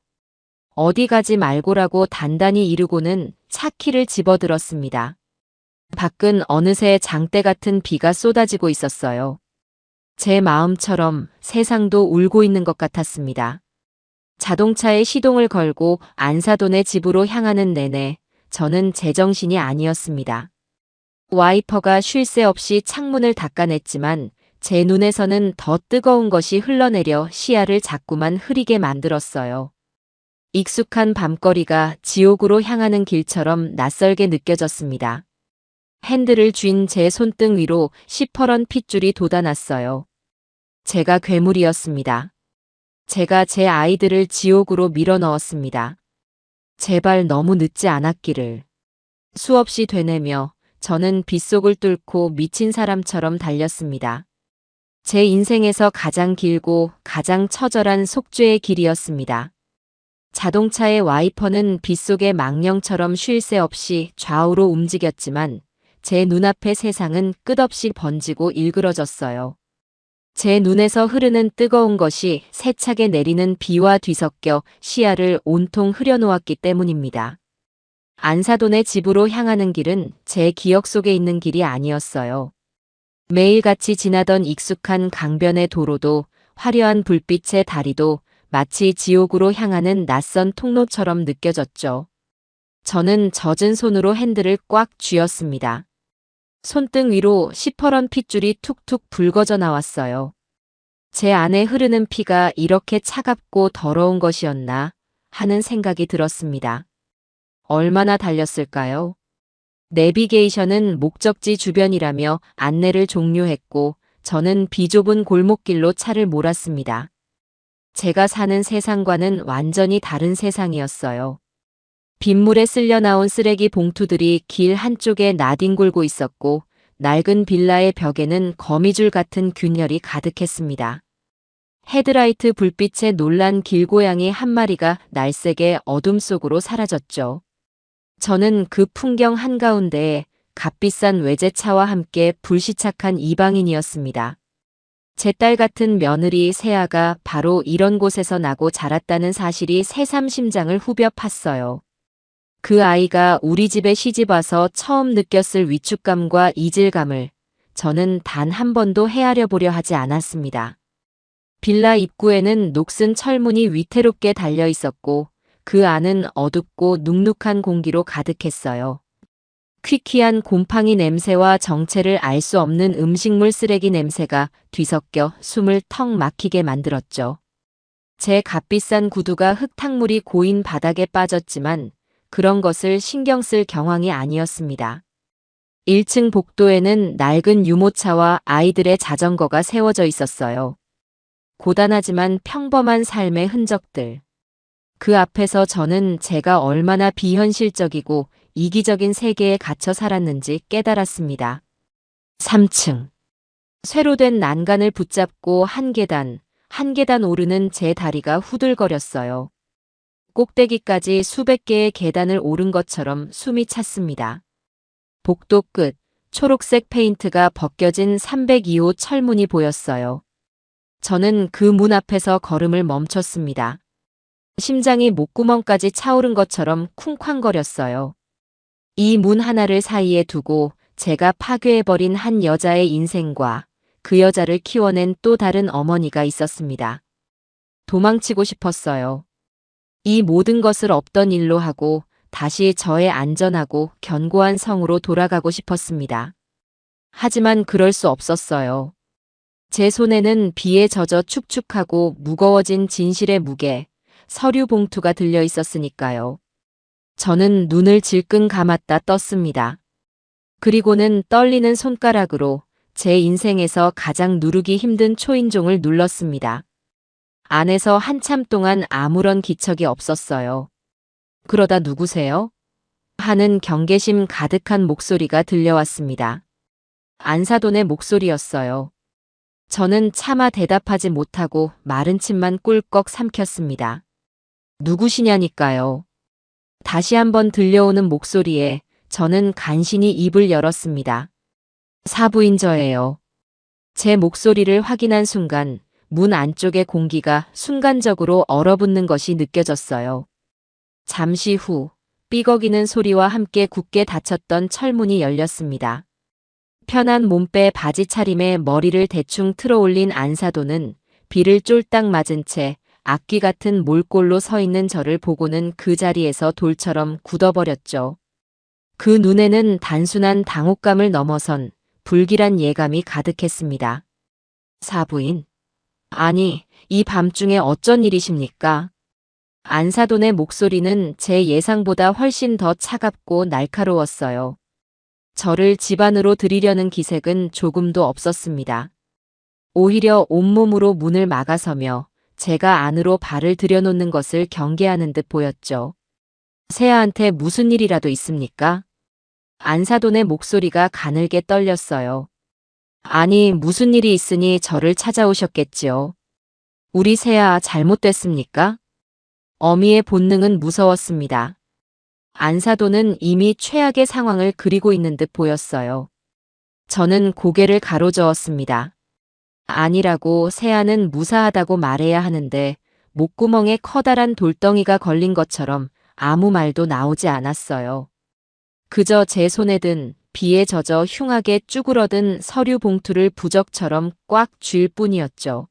어디 가지 말고라고 단단히 이르고는 차키를 집어들었습니다. 밖은 어느새 장대 같은 비가 쏟아지고 있었어요. 제 마음처럼 세상도 울고 있는 것 같았습니다. 자동차에 시동을 걸고 안사돈의 집으로 향하는 내내 저는 제정신이 아니었습니다. 와이퍼가 쉴 새 없이 창문을 닦아냈지만 제 눈에서는 더 뜨거운 것이 흘러내려 시야를 자꾸만 흐리게 만들었어요. 익숙한 밤거리가 지옥으로 향하는 길처럼 낯설게 느껴졌습니다. 핸들을 쥔 제 손등 위로 시퍼런 핏줄이 돋아났어요. 제가 괴물이었습니다. 제가 제 아이들을 지옥으로 밀어넣었습니다. 제발 너무 늦지 않았기를. 수없이 되뇌며 저는 빗속을 뚫고 미친 사람처럼 달렸습니다. 제 인생에서 가장 길고 가장 처절한 속죄의 길이었습니다. 자동차의 와이퍼는 빗속의 망령처럼 쉴 새 없이 좌우로 움직였지만 제 눈앞의 세상은 끝없이 번지고 일그러졌어요. 제 눈에서 흐르는 뜨거운 것이 세차게 내리는 비와 뒤섞여 시야를 온통 흐려놓았기 때문입니다. 안사돈의 집으로 향하는 길은 제 기억 속에 있는 길이 아니었어요. 매일같이 지나던 익숙한 강변의 도로도 화려한 불빛의 다리도 마치 지옥으로 향하는 낯선 통로처럼 느껴졌죠. 저는 젖은 손으로 핸들을 꽉 쥐었습니다. 손등 위로 시퍼런 핏줄이 툭툭 붉어져 나왔어요. 제 안에 흐르는 피가 이렇게 차갑고 더러운 것이었나 하는 생각이 들었습니다. 얼마나 달렸을까요? 내비게이션은 목적지 주변이라며 안내를 종료했고 저는 비좁은 골목길로 차를 몰았습니다. 제가 사는 세상과는 완전히 다른 세상이었어요. 빗물에 쓸려 나온 쓰레기 봉투들이 길 한쪽에 나뒹굴고 있었고 낡은 빌라의 벽에는 거미줄 같은 균열이 가득했습니다. 헤드라이트 불빛에 놀란 길고양이 한 마리가 날쌔게 어둠 속으로 사라졌죠. 저는 그 풍경 한가운데에 값비싼 외제차와 함께 불시착한 이방인이었습니다. 제 딸 같은 며느리 세아가 바로 이런 곳에서 나고 자랐다는 사실이 새삼 심장을 후벼 팠어요. 그 아이가 우리 집에 시집와서 처음 느꼈을 위축감과 이질감을 저는 단 한 번도 헤아려 보려 하지 않았습니다. 빌라 입구에는 녹슨 철문이 위태롭게 달려 있었고 그 안은 어둡고 눅눅한 공기로 가득했어요. 퀴퀴한 곰팡이 냄새와 정체를 알 수 없는 음식물 쓰레기 냄새가 뒤섞여 숨을 턱 막히게 만들었죠. 제 값비싼 구두가 흙탕물이 고인 바닥에 빠졌지만 그런 것을 신경 쓸 경황이 아니었습니다. 1층 복도에는 낡은 유모차와 아이들의 자전거가 세워져 있었어요. 고단하지만 평범한 삶의 흔적들. 그 앞에서 저는 제가 얼마나 비현실적이고 이기적인 세계에 갇혀 살았는지 깨달았습니다. 3층. 쇠로 된 난간을 붙잡고 한 계단 오르는 제 다리가 후들거렸어요. 꼭대기까지 수백 개의 계단을 오른 것처럼 숨이 찼습니다. 복도 끝, 초록색 페인트가 벗겨진 302호 철문이 보였어요. 저는 그 문 앞에서 걸음을 멈췄습니다. 심장이 목구멍까지 차오른 것처럼 쿵쾅거렸어요. 이 문 하나를 사이에 두고 제가 파괴해버린 한 여자의 인생과 그 여자를 키워낸 또 다른 어머니가 있었습니다. 도망치고 싶었어요. 이 모든 것을 없던 일로 하고 다시 저의 안전하고 견고한 성으로 돌아가고 싶었습니다. 하지만 그럴 수 없었어요. 제 손에는 비에 젖어 축축하고 무거워진 진실의 무게, 서류 봉투가 들려 있었으니까요. 저는 눈을 질끈 감았다 떴습니다. 그리고는 떨리는 손가락으로 제 인생에서 가장 누르기 힘든 초인종을 눌렀습니다. 안에서 한참 동안 아무런 기척이 없었어요. 그러다 누구세요? 하는 경계심 가득한 목소리가 들려왔습니다. 안사돈의 목소리였어요. 저는 차마 대답하지 못하고 마른 침만 꿀꺽 삼켰습니다. 누구시냐니까요. 다시 한번 들려오는 목소리에 저는 간신히 입을 열었습니다. 사부인 저예요. 제 목소리를 확인한 순간 문 안쪽의 공기가 순간적으로 얼어붙는 것이 느껴졌어요. 잠시 후 삐걱이는 소리와 함께 굳게 닫혔던 철문이 열렸습니다. 편한 몸빼 바지 차림에 머리를 대충 틀어 올린 안사도는 비를 쫄딱 맞은 채 악귀 같은 몰골로 서 있는 저를 보고는 그 자리에서 돌처럼 굳어버렸죠. 그 눈에는 단순한 당혹감을 넘어선 불길한 예감이 가득했습니다. 사부인. 아니, 이 밤중에 어쩐 일이십니까? 안사돈의 목소리는 제 예상보다 훨씬 더 차갑고 날카로웠어요. 저를 집 안으로 들이려는 기색은 조금도 없었습니다. 오히려 온몸으로 문을 막아서며 제가 안으로 발을 들여놓는 것을 경계하는 듯 보였죠. 세아한테 무슨 일이라도 있습니까? 안사돈의 목소리가 가늘게 떨렸어요. 아니, 무슨 일이 있으니 저를 찾아오셨겠지요. 우리 세아 잘못됐습니까? 어미의 본능은 무서웠습니다. 안사돈은 이미 최악의 상황을 그리고 있는 듯 보였어요. 저는 고개를 가로저었습니다. 아니라고 세아는 무사하다고 말해야 하는데 목구멍에 커다란 돌덩이가 걸린 것처럼 아무 말도 나오지 않았어요. 그저 제 손에 든 비에 젖어 흉하게 쭈그러든 서류 봉투를 부적처럼 꽉 쥘 뿐이었죠.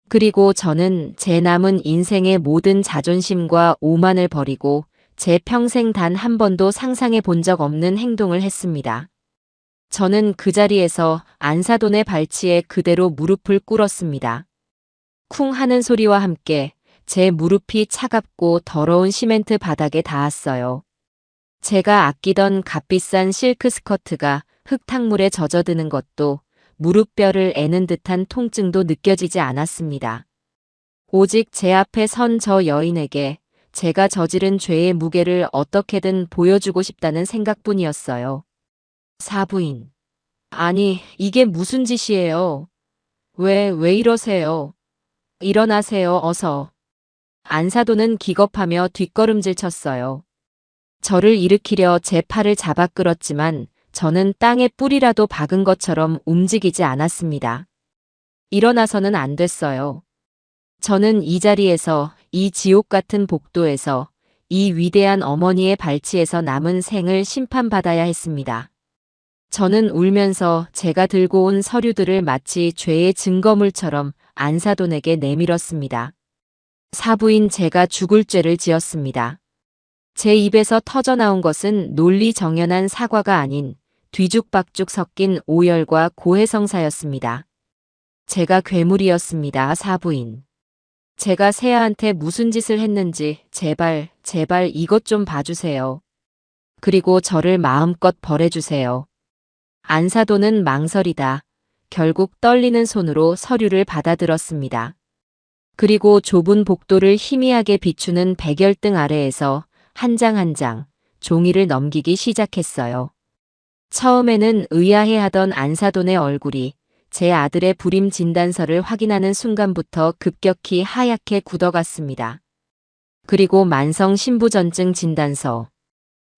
그리고 저는 제 남은 인생의 모든 자존심과 오만을 버리고 제 평생 단 한 번도 상상해 본 적 없는 행동을 했습니다. 저는 그 자리에서 안사돈의 발치에 그대로 무릎을 꿇었습니다. 쿵 하는 소리와 함께 제 무릎이 차갑고 더러운 시멘트 바닥에 닿았어요. 제가 아끼던 값비싼 실크 스커트가 흙탕물에 젖어드는 것도 무릎뼈를 애는 듯한 통증도 느껴지지 않았습니다. 오직 제 앞에 선 저 여인에게 제가 저지른 죄의 무게를 어떻게든 보여주고 싶다는 생각뿐이었어요. 사부인. 아니, 이게 무슨 짓이에요? 왜 이러세요? 일어나세요, 어서. 안사도는 기겁하며 뒷걸음질 쳤어요. 저를 일으키려 제 팔을 잡아 끌었지만 저는 땅에 뿌리라도 박은 것처럼 움직이지 않았습니다. 일어나서는 안 됐어요. 저는 이 자리에서, 이 지옥 같은 복도에서, 이 위대한 어머니의 발치에서 남은 생을 심판받아야 했습니다. 저는 울면서 제가 들고 온 서류들을 마치 죄의 증거물처럼 안사돈에게 내밀었습니다. 사부인 제가 죽을 죄를 지었습니다. 제 입에서 터져나온 것은 논리정연한 사과가 아닌 뒤죽박죽 섞인 오열과 고해성사였습니다. 제가 괴물이었습니다, 사부인. 제가 세아한테 무슨 짓을 했는지 제발 이것 좀 봐주세요. 그리고 저를 마음껏 벌해주세요. 안사도는 망설이다. 결국 떨리는 손으로 서류를 받아들었습니다. 그리고 좁은 복도를 희미하게 비추는 백열등 아래에서 한 장 한 장 종이를 넘기기 시작했어요. 처음에는 의아해하던 안사돈의 얼굴이 제 아들의 불임 진단서를 확인하는 순간부터 급격히 하얗게 굳어갔습니다. 그리고 만성 신부전증 진단서.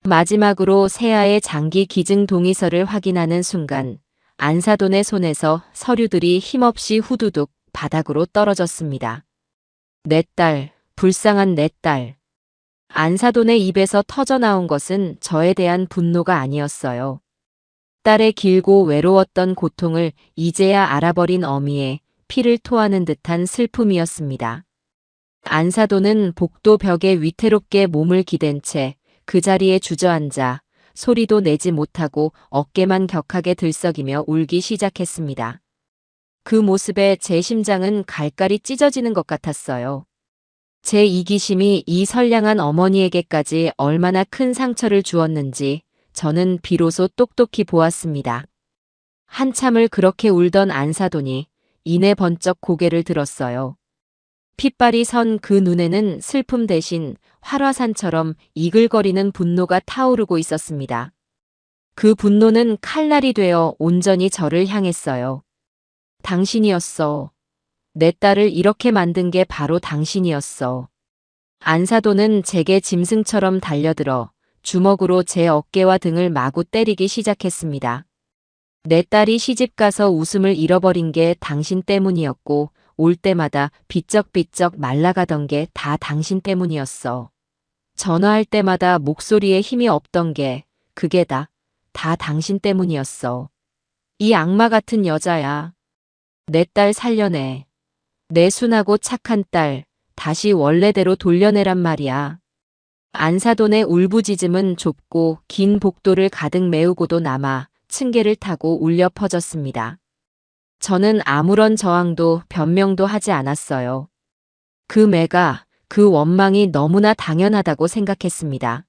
마지막으로 세아의 장기 기증 동의서를 확인하는 순간 안사돈의 손에서 서류들이 힘없이 후두둑 바닥으로 떨어졌습니다. 내 딸, 불쌍한 내 딸. 안사돈의 입에서 터져나온 것은 저에 대한 분노가 아니었어요. 딸의 길고 외로웠던 고통을 이제야 알아버린 어미의 피를 토하는 듯한 슬픔이었습니다. 안사돈은 복도 벽에 위태롭게 몸을 기댄 채 그 자리에 주저앉아 소리도 내지 못하고 어깨만 격하게 들썩이며 울기 시작했습니다. 그 모습에 제 심장은 갈갈이 찢어지는 것 같았어요. 제 이기심이 이 선량한 어머니에게까지 얼마나 큰 상처를 주었는지 저는 비로소 똑똑히 보았습니다. 한참을 그렇게 울던 안사돈이 이내 번쩍 고개를 들었어요. 핏발이 선 그 눈에는 슬픔 대신 활화산처럼 이글거리는 분노가 타오르고 있었습니다. 그 분노는 칼날이 되어 온전히 저를 향했어요. 당신이었어. 내 딸을 이렇게 만든 게 바로 당신이었어. 안사돈은 제게 짐승처럼 달려들어 주먹으로 제 어깨와 등을 마구 때리기 시작했습니다. 내 딸이 시집가서 웃음을 잃어버린 게 당신 때문이었고 올 때마다 비쩍비쩍 말라가던 게 다 당신 때문이었어. 전화할 때마다 목소리에 힘이 없던 게 그게 다 당신 때문이었어. 이 악마 같은 여자야. 내 딸 살려내. 내 순하고 착한 딸 다시 원래대로 돌려내란 말이야. 안사돈의 울부짖음은 좁고 긴 복도를 가득 메우고도 남아 층계를 타고 울려 퍼졌습니다. 저는 아무런 저항도 변명도 하지 않았어요. 그 매가, 그 원망이 너무나 당연하다고 생각했습니다.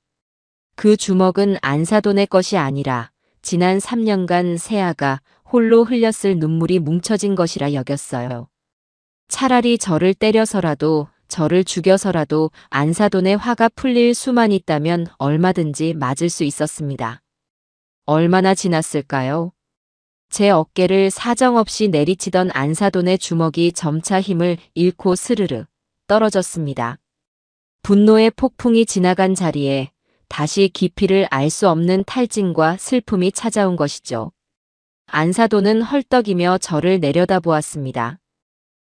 그 주먹은 안사돈의 것이 아니라 지난 3년간 세아가 홀로 흘렸을 눈물이 뭉쳐진 것이라 여겼어요. 차라리 저를 때려서라도 저를 죽여서라도 안사돈의 화가 풀릴 수만 있다면 얼마든지 맞을 수 있었습니다. 얼마나 지났을까요? 제 어깨를 사정없이 내리치던 안사돈의 주먹이 점차 힘을 잃고 스르르 떨어졌습니다. 분노의 폭풍이 지나간 자리에 다시 깊이를 알 수 없는 탈진과 슬픔이 찾아온 것이죠. 안사돈은 헐떡이며 저를 내려다보았습니다.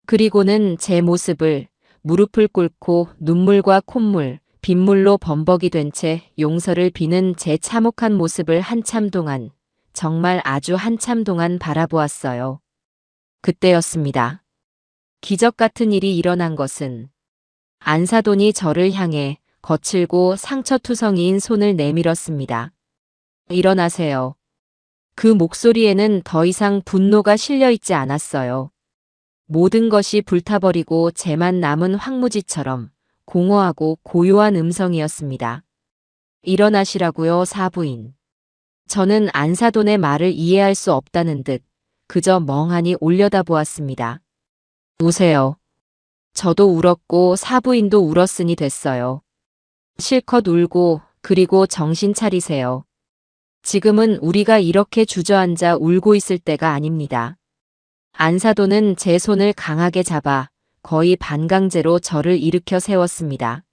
그리고는 제 모습을 무릎을 꿇고 눈물과 콧물, 빗물로 범벅이 된 채 용서를 비는 제 참혹한 모습을 한참 동안, 정말 아주 한참 동안 바라보았어요. 그때였습니다. 기적 같은 일이 일어난 것은 안사돈이 저를 향해 거칠고 상처투성이인 손을 내밀었습니다. 일어나세요. 그 목소리에는 더 이상 분노가 실려있지 않았어요. 모든 것이 불타버리고 재만 남은 황무지처럼 공허하고 고요한 음성이었습니다. 일어나시라고요, 사부인. 저는 안사돈의 말을 이해할 수 없다는 듯 그저 멍하니 올려다보았습니다. 우세요. 저도 울었고 사부인도 울었으니 됐어요. 실컷 울고 그리고 정신 차리세요. 지금은 우리가 이렇게 주저앉아 울고 있을 때가 아닙니다. 안사돈은 제 손을 강하게 잡아 거의 반강제로 저를 일으켜 세웠습니다.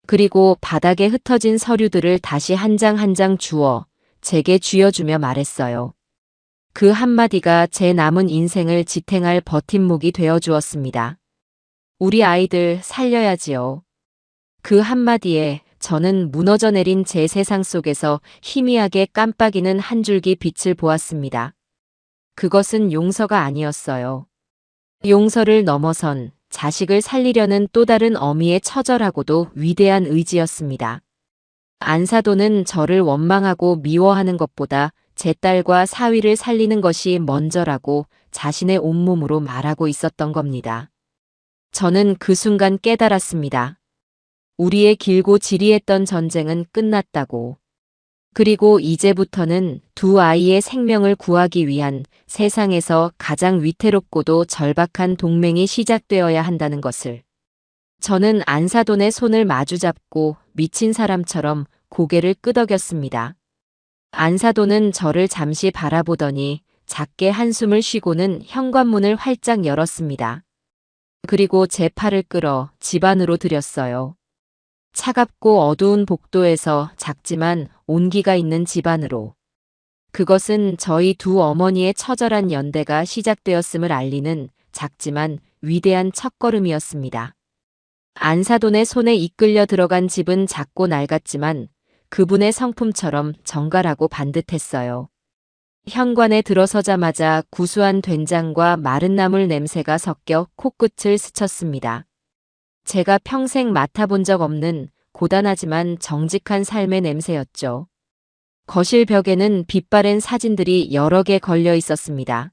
그리고 바닥에 흩어진 서류들을 다시 한 장 한 장 주워 제게 쥐어주며 말했어요. 그 한마디가 제 남은 인생을 지탱할 버팀목이 되어 주었습니다. 우리 아이들 살려야지요. 그 한마디에 저는 무너져 내린 제 세상 속에서 희미하게 깜빡이는 한 줄기 빛을 보았습니다. 그것은 용서가 아니었어요. 용서를 넘어선 자식을 살리려는 또 다른 어미의 처절하고도 위대한 의지였습니다. 안사돈은 저를 원망하고 미워하는 것보다 제 딸과 사위를 살리는 것이 먼저라고 자신의 온몸으로 말하고 있었던 겁니다. 저는 그 순간 깨달았습니다. 우리의 길고 지리했던 전쟁은 끝났다고. 그리고 이제부터는 두 아이의 생명을 구하기 위한 세상에서 가장 위태롭고도 절박한 동맹이 시작되어야 한다는 것을. 저는 안사돈의 손을 마주잡고 미친 사람처럼 고개를 끄덕였습니다. 안사돈은 저를 잠시 바라보더니 작게 한숨을 쉬고는 현관문을 활짝 열었습니다. 그리고 제 팔을 끌어 집 안으로 들였어요. 차갑고 어두운 복도에서 작지만 온기가 있는 집 안으로. 그것은 저희 두 어머니의 처절한 연대가 시작되었음을 알리는 작지만 위대한 첫걸음이었습니다. 안사돈의 손에 이끌려 들어간 집은 작고 낡았지만 그분의 성품처럼 정갈하고 반듯했어요. 현관에 들어서자마자 구수한 된장과 마른 나물 냄새가 섞여 코끝을 스쳤습니다. 제가 평생 맡아본 적 없는 고단하지만 정직한 삶의 냄새였죠. 거실 벽에는 빛바랜 사진들이 여러 개 걸려 있었습니다.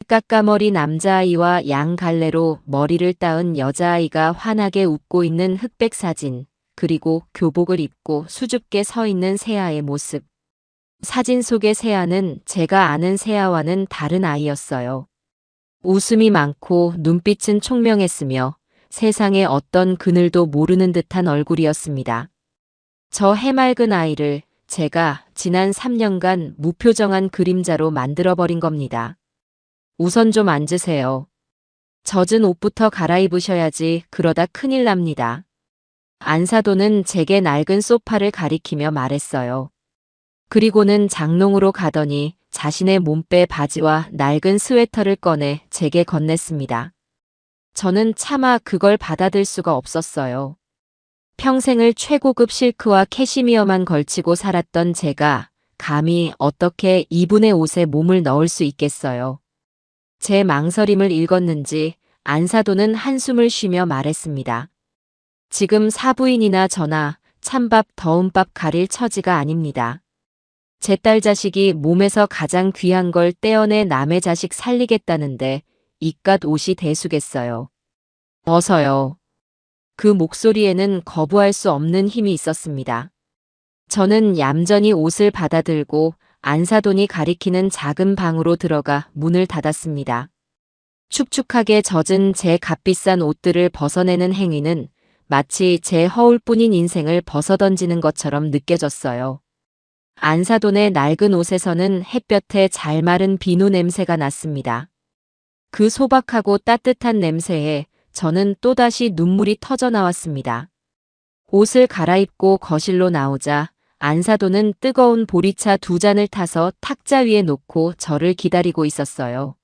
까까머리 남자아이와 양갈래로 머리를 따은 여자아이가 환하게 웃고 있는 흑백 사진, 그리고 교복을 입고 수줍게 서 있는 세아의 모습. 사진 속의 세아는 제가 아는 세아와는 다른 아이였어요. 웃음이 많고 눈빛은 총명했으며 세상에 어떤 그늘도 모르는 듯한 얼굴이었습니다. 저 해맑은 아이를 제가 지난 3년간 무표정한 그림자로 만들어버린 겁니다. 우선 좀 앉으세요. 젖은 옷부터 갈아입으셔야지 그러다 큰일 납니다. 안사돈은 제게 낡은 소파를 가리키며 말했어요. 그리고는 장롱으로 가더니 자신의 몸빼 바지와 낡은 스웨터를 꺼내 제게 건넸습니다. 저는 차마 그걸 받아들 수가 없었어요. 평생을 최고급 실크와 캐시미어만 걸치고 살았던 제가 감히 어떻게 이분의 옷에 몸을 넣을 수 있겠어요. 제 망설임을 읽었는지 안사돈은 한숨을 쉬며 말했습니다. 지금 사부인이나 저나 찬밥 더운 밥 가릴 처지가 아닙니다. 제 딸 자식이 몸에서 가장 귀한 걸 떼어내 남의 자식 살리겠다는데 이깟 옷이 대수겠어요. 어서요. 그 목소리에는 거부할 수 없는 힘이 있었습니다. 저는 얌전히 옷을 받아들고 안사돈이 가리키는 작은 방으로 들어가 문을 닫았습니다. 축축하게 젖은 제 값비싼 옷들을 벗어내는 행위는 마치 제 허울뿐인 인생을 벗어던지는 것처럼 느껴졌어요. 안사돈의 낡은 옷에서는 햇볕에 잘 마른 비누 냄새가 났습니다. 그 소박하고 따뜻한 냄새에 저는 또다시 눈물이 터져 나왔습니다. 옷을 갈아입고 거실로 나오자 안사돈은 뜨거운 보리차 2잔을 타서 탁자 위에 놓고 저를 기다리고 있었어요.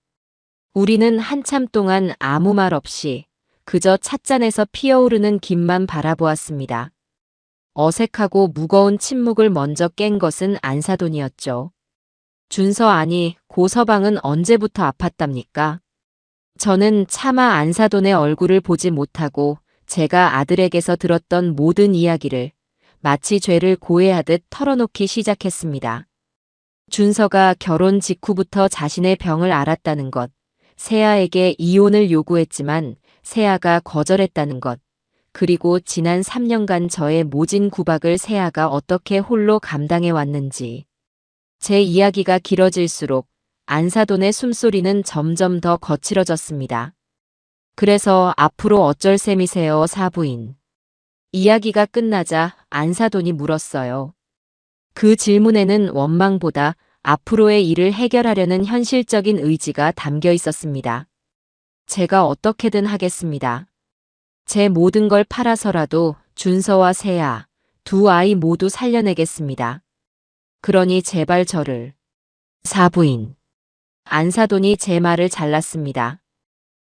우리는 한참 동안 아무 말 없이 그저 찻잔에서 피어오르는 김만 바라보았습니다. 어색하고 무거운 침묵을 먼저 깬 것은 안사돈이었죠. 준서 아니, 고 서방은 언제부터 아팠답니까? 저는 차마 안사돈의 얼굴을 보지 못하고 제가 아들에게서 들었던 모든 이야기를 마치 죄를 고해하듯 털어놓기 시작했습니다. 준서가 결혼 직후부터 자신의 병을 앓았다는 것, 세아에게 이혼을 요구했지만 세아가 거절했다는 것, 그리고 지난 3년간 저의 모진 구박을 세아가 어떻게 홀로 감당해 왔는지. 제 이야기가 길어질수록 안사돈의 숨소리는 점점 더 거칠어졌습니다. 그래서 앞으로 어쩔 셈이세요, 사부인. 이야기가 끝나자 안사돈이 물었어요. 그 질문에는 원망보다 앞으로의 일을 해결하려는 현실적인 의지가 담겨 있었습니다. 제가 어떻게든 하겠습니다. 제 모든 걸 팔아서라도 준서와 세아, 두 아이 모두 살려내겠습니다. 그러니 제발 저를. 사부인. 안사돈이 제 말을 잘랐습니다.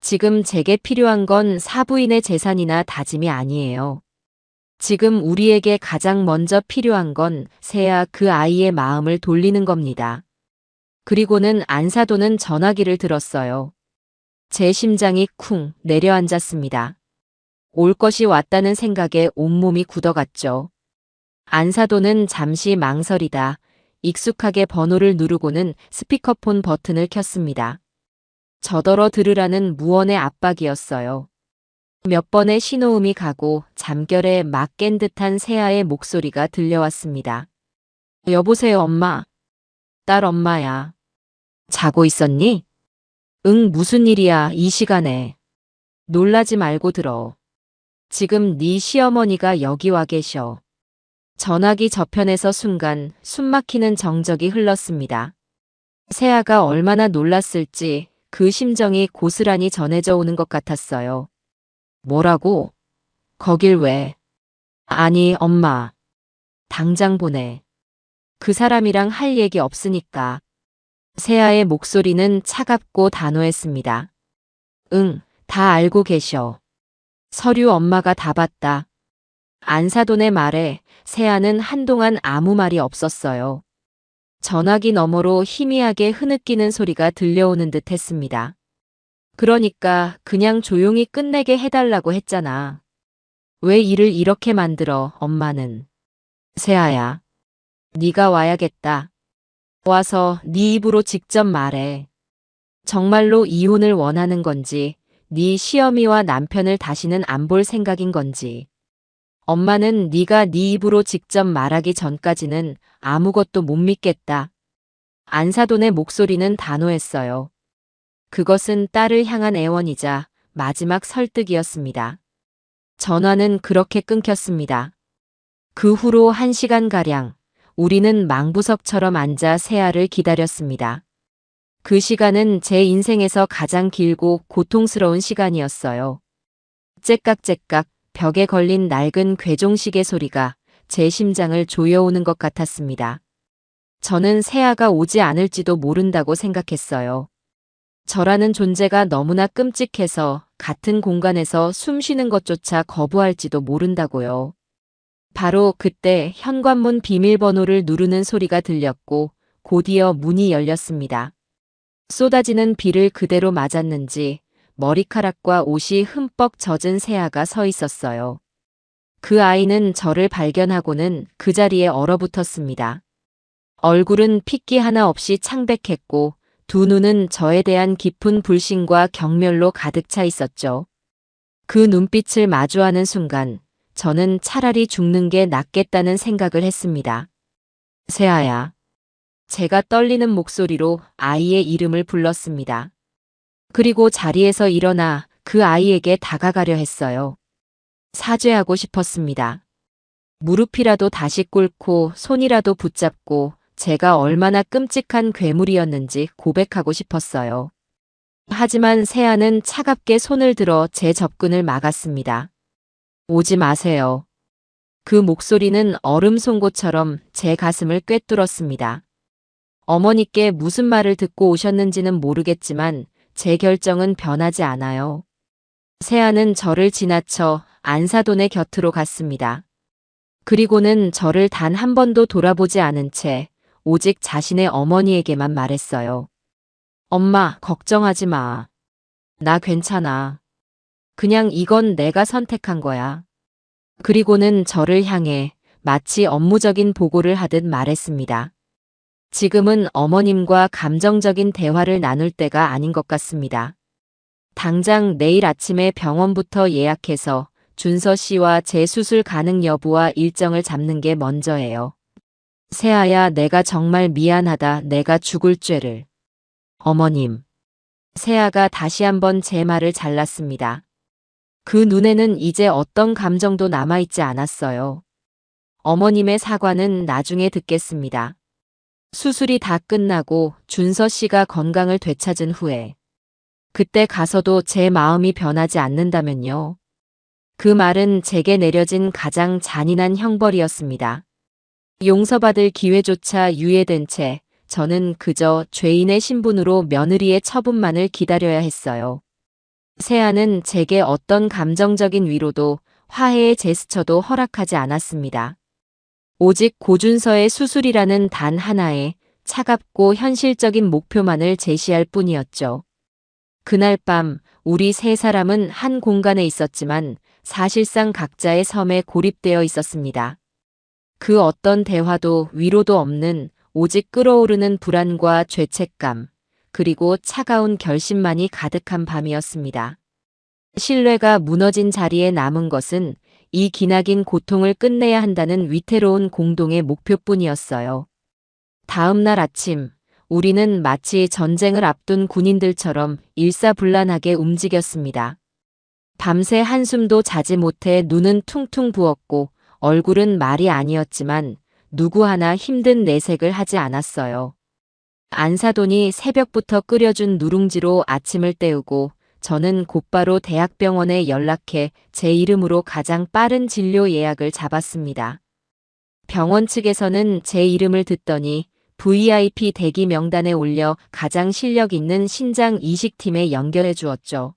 지금 제게 필요한 건 사부인의 재산이나 다짐이 아니에요. 지금 우리에게 가장 먼저 필요한 건 세아 그 아이의 마음을 돌리는 겁니다. 그리고는 안사돈은 전화기를 들었어요. 제 심장이 쿵 내려앉았습니다. 올 것이 왔다는 생각에 온몸이 굳어갔죠. 안사돈은 잠시 망설이다 익숙하게 번호를 누르고는 스피커폰 버튼을 켰습니다. 저더러 들으라는 무언의 압박이었어요. 몇 번의 신호음이 가고 잠결에 막 깬 듯한 세아의 목소리가 들려왔습니다. 여보세요, 엄마. 딸 엄마야. 자고 있었니? 응, 무슨 일이야, 이 시간에. 놀라지 말고 들어. 지금 네 시어머니가 여기 와 계셔. 전화기 저편에서 순간 숨막히는 정적이 흘렀습니다. 세아가 얼마나 놀랐을지 그 심정이 고스란히 전해져 오는 것 같았어요. 뭐라고? 거길 왜? 아니, 엄마. 당장 보내. 그 사람이랑 할 얘기 없으니까. 세아의 목소리는 차갑고 단호했습니다. 응, 다 알고 계셔. 서류 엄마가 다 봤다. 안사돈의 말에 세아는 한동안 아무 말이 없었어요. 전화기 너머로 희미하게 흐느끼는 소리가 들려오는 듯 했습니다. 그러니까 그냥 조용히 끝내게 해달라고 했잖아. 왜 일을 이렇게 만들어, 엄마는. 세아야. 네가 와야겠다. 와서 네 입으로 직접 말해. 정말로 이혼을 원하는 건지, 네 시어미와 남편을 다시는 안 볼 생각인 건지. 엄마는 네가 네 입으로 직접 말하기 전까지는 아무것도 못 믿겠다. 안사돈의 목소리는 단호했어요. 그것은 딸을 향한 애원이자 마지막 설득이었습니다. 전화는 그렇게 끊겼습니다. 그 후로 1시간가량 우리는 망부석처럼 앉아 세아를 기다렸습니다. 그 시간은 제 인생에서 가장 길고 고통스러운 시간이었어요. 째깍째깍 벽에 걸린 낡은 괴종시계 소리가 제 심장을 조여오는 것 같았습니다. 저는 세아가 오지 않을지도 모른다고 생각했어요. 저라는 존재가 너무나 끔찍해서 같은 공간에서 숨 쉬는 것조차 거부할지도 모른다고요. 바로 그때 현관문 비밀번호를 누르는 소리가 들렸고 곧이어 문이 열렸습니다. 쏟아지는 비를 그대로 맞았는지 머리카락과 옷이 흠뻑 젖은 세아가 서 있었어요. 그 아이는 저를 발견하고는 그 자리에 얼어붙었습니다. 얼굴은 핏기 하나 없이 창백했고 두 눈은 저에 대한 깊은 불신과 경멸로 가득 차 있었죠. 그 눈빛을 마주하는 순간 저는 차라리 죽는 게 낫겠다는 생각을 했습니다. 세아야. 제가 떨리는 목소리로 아이의 이름을 불렀습니다. 그리고 자리에서 일어나 그 아이에게 다가가려 했어요. 사죄하고 싶었습니다. 무릎이라도 다시 꿇고 손이라도 붙잡고 제가 얼마나 끔찍한 괴물이었는지 고백하고 싶었어요. 하지만 세아는 차갑게 손을 들어 제 접근을 막았습니다. 오지 마세요. 그 목소리는 얼음 송곳처럼 제 가슴을 꿰뚫었습니다. 어머니께 무슨 말을 듣고 오셨는지는 모르겠지만 제 결정은 변하지 않아요. 세아는 저를 지나쳐 안사돈의 곁으로 갔습니다. 그리고는 저를 단 한 번도 돌아보지 않은 채 오직 자신의 어머니에게만 말했어요. 엄마, 걱정하지 마. 나 괜찮아. 그냥 이건 내가 선택한 거야. 그리고는 저를 향해 마치 업무적인 보고를 하듯 말했습니다. 지금은 어머님과 감정적인 대화를 나눌 때가 아닌 것 같습니다. 당장 내일 아침에 병원부터 예약해서 준서 씨와 재수술 가능 여부와 일정을 잡는 게 먼저예요. 세아야, 내가 정말 미안하다. 내가 죽을 죄를. 어머님. 세아가 다시 한번 제 말을 잘랐습니다. 그 눈에는 이제 어떤 감정도 남아있지 않았어요. 어머님의 사과는 나중에 듣겠습니다. 수술이 다 끝나고 준서 씨가 건강을 되찾은 후에 그때 가서도 제 마음이 변하지 않는다면요. 그 말은 제게 내려진 가장 잔인한 형벌이었습니다. 용서받을 기회조차 유예된 채 저는 그저 죄인의 신분으로 며느리의 처분만을 기다려야 했어요. 세아는 제게 어떤 감정적인 위로도 화해의 제스처도 허락하지 않았습니다. 오직 고준서의 수술이라는 단 하나의 차갑고 현실적인 목표만을 제시할 뿐이었죠. 그날 밤 우리 세 사람은 한 공간에 있었지만 사실상 각자의 섬에 고립되어 있었습니다. 그 어떤 대화도 위로도 없는 오직 끓어오르는 불안과 죄책감, 그리고 차가운 결심만이 가득한 밤이었습니다. 신뢰가 무너진 자리에 남은 것은 이 기나긴 고통을 끝내야 한다는 위태로운 공동의 목표뿐이었어요. 다음 날 아침, 우리는 마치 전쟁을 앞둔 군인들처럼 일사불란하게 움직였습니다. 밤새 한숨도 자지 못해 눈은 퉁퉁 부었고 얼굴은 말이 아니었지만 누구 하나 힘든 내색을 하지 않았어요. 안사돈이 새벽부터 끓여준 누룽지로 아침을 때우고 저는 곧바로 대학병원에 연락해 제 이름으로 가장 빠른 진료 예약을 잡았습니다. 병원 측에서는 제 이름을 듣더니 VIP 대기 명단에 올려 가장 실력 있는 신장 이식팀에 연결해 주었죠.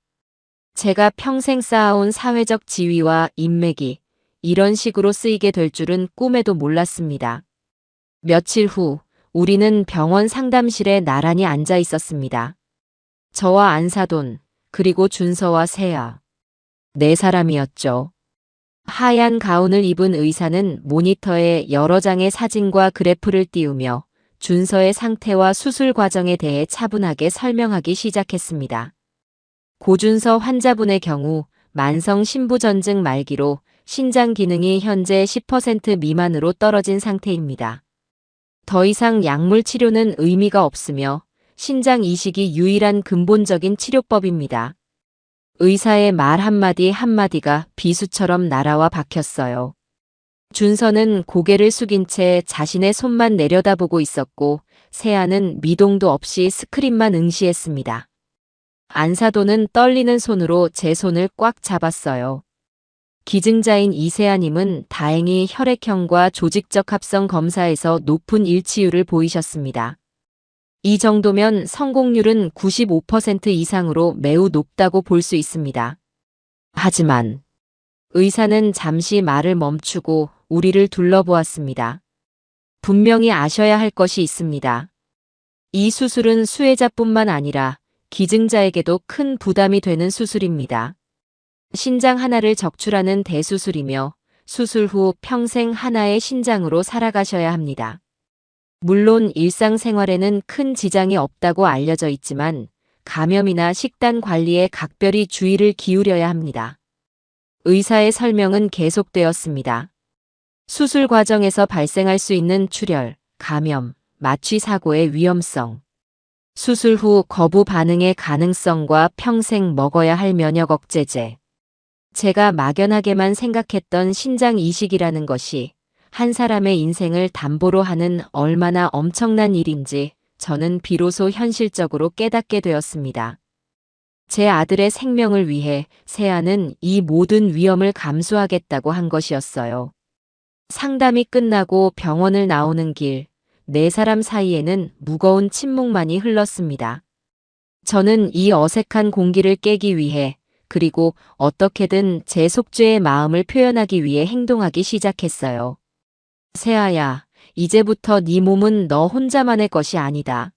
제가 평생 쌓아온 사회적 지위와 인맥이 이런 식으로 쓰이게 될 줄은 꿈에도 몰랐습니다. 며칠 후 우리는 병원 상담실에 나란히 앉아 있었습니다. 저와 안사돈, 그리고 준서와 세아. 네 사람이었죠. 하얀 가운을 입은 의사는 모니터에 여러 장의 사진과 그래프를 띄우며 준서의 상태와 수술 과정에 대해 차분하게 설명하기 시작했습니다. 고준서 환자분의 경우 만성 신부전증 말기로 신장 기능이 현재 10% 미만으로 떨어진 상태입니다. 더 이상 약물 치료는 의미가 없으며 신장 이식이 유일한 근본적인 치료법입니다. 의사의 말 한마디 한마디가 비수처럼 날아와 박혔어요. 준서는 고개를 숙인 채 자신의 손만 내려다보고 있었고 세아는 미동도 없이 스크린만 응시했습니다. 안사돈은 떨리는 손으로 제 손을 꽉 잡았어요. 기증자인 이세아님은 다행히 혈액형과 조직적 합성 검사에서 높은 일치율을 보이셨습니다. 이 정도면 성공률은 95% 이상으로 매우 높다고 볼 수 있습니다. 하지만 의사는 잠시 말을 멈추고 우리를 둘러보았습니다. 분명히 아셔야 할 것이 있습니다. 이 수술은 수혜자뿐만 아니라 기증자에게도 큰 부담이 되는 수술입니다. 신장 하나를 적출하는 대수술이며 수술 후 평생 하나의 신장으로 살아가셔야 합니다. 물론 일상생활에는 큰 지장이 없다고 알려져 있지만 감염이나 식단 관리에 각별히 주의를 기울여야 합니다. 의사의 설명은 계속되었습니다. 수술 과정에서 발생할 수 있는 출혈, 감염, 마취 사고의 위험성, 수술 후 거부 반응의 가능성과 평생 먹어야 할 면역 억제제. 제가 막연하게만 생각했던 신장 이식이라는 것이 한 사람의 인생을 담보로 하는 얼마나 엄청난 일인지 저는 비로소 현실적으로 깨닫게 되었습니다. 제 아들의 생명을 위해 세아는 이 모든 위험을 감수하겠다고 한 것이었어요. 상담이 끝나고 병원을 나오는 길, 네 사람 사이에는 무거운 침묵만이 흘렀습니다. 저는 이 어색한 공기를 깨기 위해 그리고 어떻게든 제 속죄의 마음을 표현하기 위해 행동하기 시작했어요. 세아야, 이제부터 네 몸은 너 혼자만의 것이 아니다.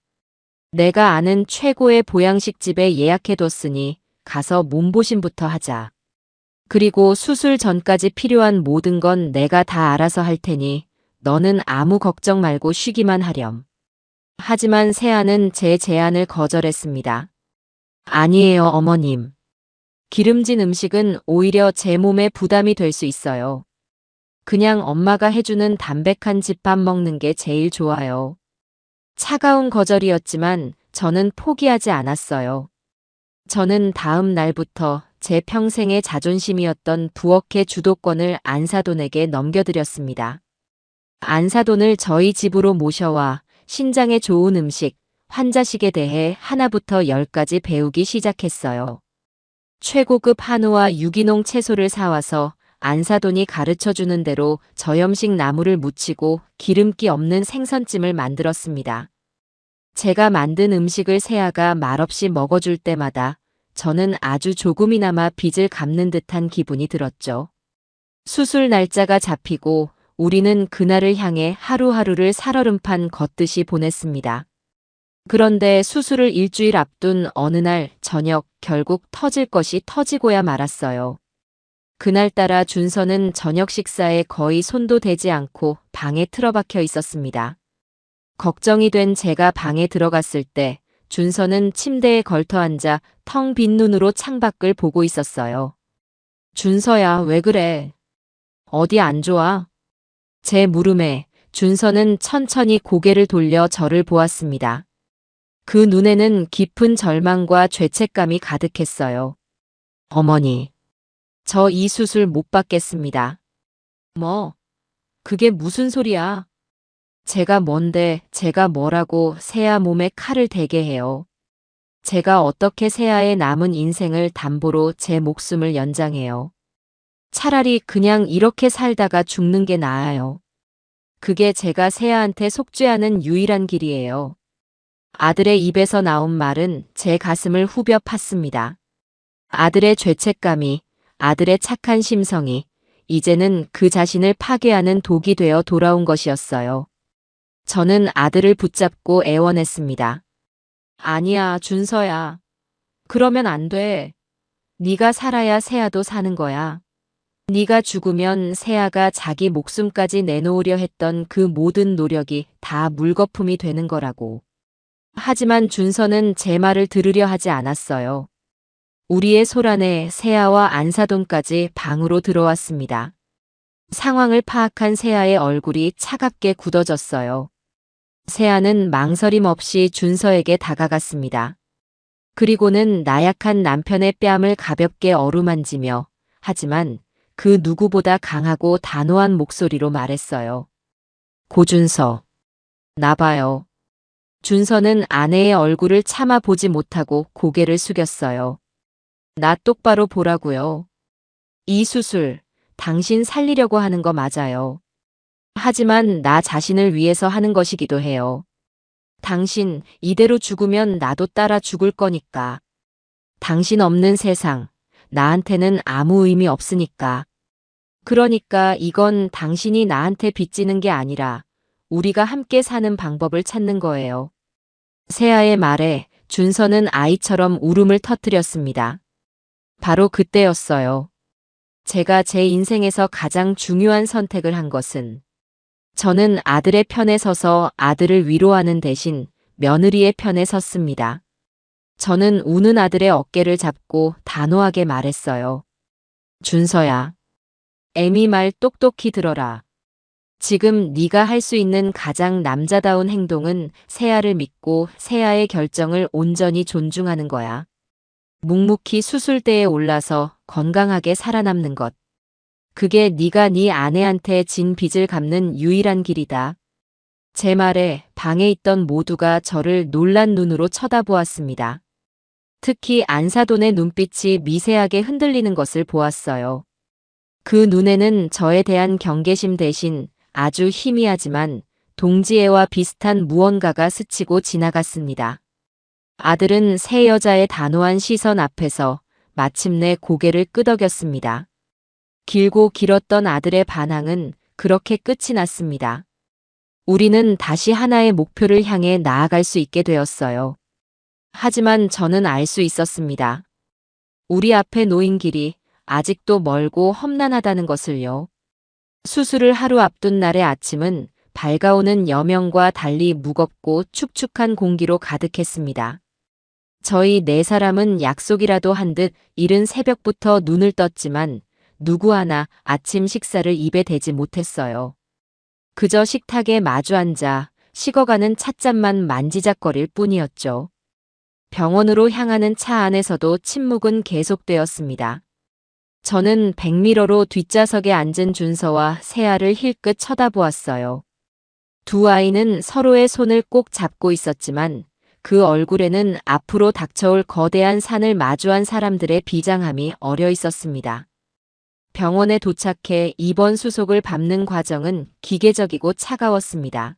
내가 아는 최고의 보양식집에 예약해뒀으니 가서 몸보신부터 하자. 그리고 수술 전까지 필요한 모든 건 내가 다 알아서 할 테니 너는 아무 걱정 말고 쉬기만 하렴. 하지만 세아는 제 제안을 거절했습니다. 아니에요, 어머님. 기름진 음식은 오히려 제 몸에 부담이 될 수 있어요. 그냥 엄마가 해주는 담백한 집밥 먹는 게 제일 좋아요. 차가운 거절이었지만 저는 포기하지 않았어요. 저는 다음 날부터 제 평생의 자존심이었던 부엌의 주도권을 안사돈에게 넘겨드렸습니다. 안사돈을 저희 집으로 모셔와 신장에 좋은 음식, 환자식에 대해 하나부터 열까지 배우기 시작했어요. 최고급 한우와 유기농 채소를 사와서 안사돈이 가르쳐주는 대로 저염식 나물을 무치고 기름기 없는 생선찜을 만들었습니다. 제가 만든 음식을 세아가 말없이 먹어줄 때마다 저는 아주 조금이나마 빚을 갚는 듯한 기분이 들었죠. 수술 날짜가 잡히고 우리는 그날을 향해 하루하루를 살얼음판 걷듯이 보냈습니다. 그런데 수술을 일주일 앞둔 어느 날 저녁 결국 터질 것이 터지고야 말았어요. 그날따라 준서는 저녁 식사에 거의 손도 대지 않고 방에 틀어박혀 있었습니다. 걱정이 된 제가 방에 들어갔을 때 준서는 침대에 걸터앉아 텅 빈 눈으로 창밖을 보고 있었어요. 준서야, 왜 그래? 어디 안 좋아? 제 물음에 준서는 천천히 고개를 돌려 저를 보았습니다. 그 눈에는 깊은 절망과 죄책감이 가득했어요. 어머니, 저 이 수술 못 받겠습니다. 뭐? 그게 무슨 소리야? 제가 뭔데, 제가 뭐라고 세아 몸에 칼을 대게 해요. 제가 어떻게 세아의 남은 인생을 담보로 제 목숨을 연장해요. 차라리 그냥 이렇게 살다가 죽는 게 나아요. 그게 제가 세아한테 속죄하는 유일한 길이에요. 아들의 입에서 나온 말은 제 가슴을 후벼 팠습니다. 아들의 죄책감이, 아들의 착한 심성이 이제는 그 자신을 파괴하는 독이 되어 돌아온 것이었어요. 저는 아들을 붙잡고 애원했습니다. 아니야, 준서야. 그러면 안 돼. 네가 살아야 세아도 사는 거야. 네가 죽으면 세아가 자기 목숨까지 내놓으려 했던 그 모든 노력이 다 물거품이 되는 거라고. 하지만 준서는 제 말을 들으려 하지 않았어요. 우리의 소란에 세아와 안사돈까지 방으로 들어왔습니다. 상황을 파악한 세아의 얼굴이 차갑게 굳어졌어요. 세아는 망설임 없이 준서에게 다가갔습니다. 그리고는 나약한 남편의 뺨을 가볍게 어루만지며 하지만 그 누구보다 강하고 단호한 목소리로 말했어요. 고준서, 나봐요. 준서는 아내의 얼굴을 참아 보지 못하고 고개를 숙였어요. 나 똑바로 보라고요. 이 수술, 당신 살리려고 하는 거 맞아요. 하지만 나 자신을 위해서 하는 것이기도 해요. 당신 이대로 죽으면 나도 따라 죽을 거니까. 당신 없는 세상, 나한테는 아무 의미 없으니까. 그러니까 이건 당신이 나한테 빚지는 게 아니라 우리가 함께 사는 방법을 찾는 거예요. 세아의 말에 준서는 아이처럼 울음을 터뜨렸습니다. 바로 그때였어요. 제가 제 인생에서 가장 중요한 선택을 한 것은 저는 아들의 편에 서서 아들을 위로하는 대신 며느리의 편에 섰습니다. 저는 우는 아들의 어깨를 잡고 단호하게 말했어요. 준서야, 애미 말 똑똑히 들어라. 지금 네가 할 수 있는 가장 남자다운 행동은 세아를 믿고 세아의 결정을 온전히 존중하는 거야. 묵묵히 수술대에 올라서 건강하게 살아남는 것. 그게 네가 네 아내한테 진 빚을 갚는 유일한 길이다. 제 말에 방에 있던 모두가 저를 놀란 눈으로 쳐다보았습니다. 특히 안사돈의 눈빛이 미세하게 흔들리는 것을 보았어요. 그 눈에는 저에 대한 경계심 대신 아주 희미하지만 동지애와 비슷한 무언가가 스치고 지나갔습니다. 아들은 새 여자의 단호한 시선 앞에서 마침내 고개를 끄덕였습니다. 길고 길었던 아들의 반항은 그렇게 끝이 났습니다. 우리는 다시 하나의 목표를 향해 나아갈 수 있게 되었어요. 하지만 저는 알 수 있었습니다. 우리 앞에 놓인 길이 아직도 멀고 험난하다는 것을요. 수술을 하루 앞둔 날의 아침은 밝아오는 여명과 달리 무겁고 축축한 공기로 가득했습니다. 저희 네 사람은 약속이라도 한 듯 이른 새벽부터 눈을 떴지만 누구 하나 아침 식사를 입에 대지 못했어요. 그저 식탁에 마주 앉아 식어가는 찻잔만 만지작거릴 뿐이었죠. 병원으로 향하는 차 안에서도 침묵은 계속되었습니다. 저는 백미러로 뒷좌석에 앉은 준서와 세아를 힐끗 쳐다보았어요. 두 아이는 서로의 손을 꼭 잡고 있었지만 그 얼굴에는 앞으로 닥쳐올 거대한 산을 마주한 사람들의 비장함이 어려 있었습니다. 병원에 도착해 입원 수속을 밟는 과정은 기계적이고 차가웠습니다.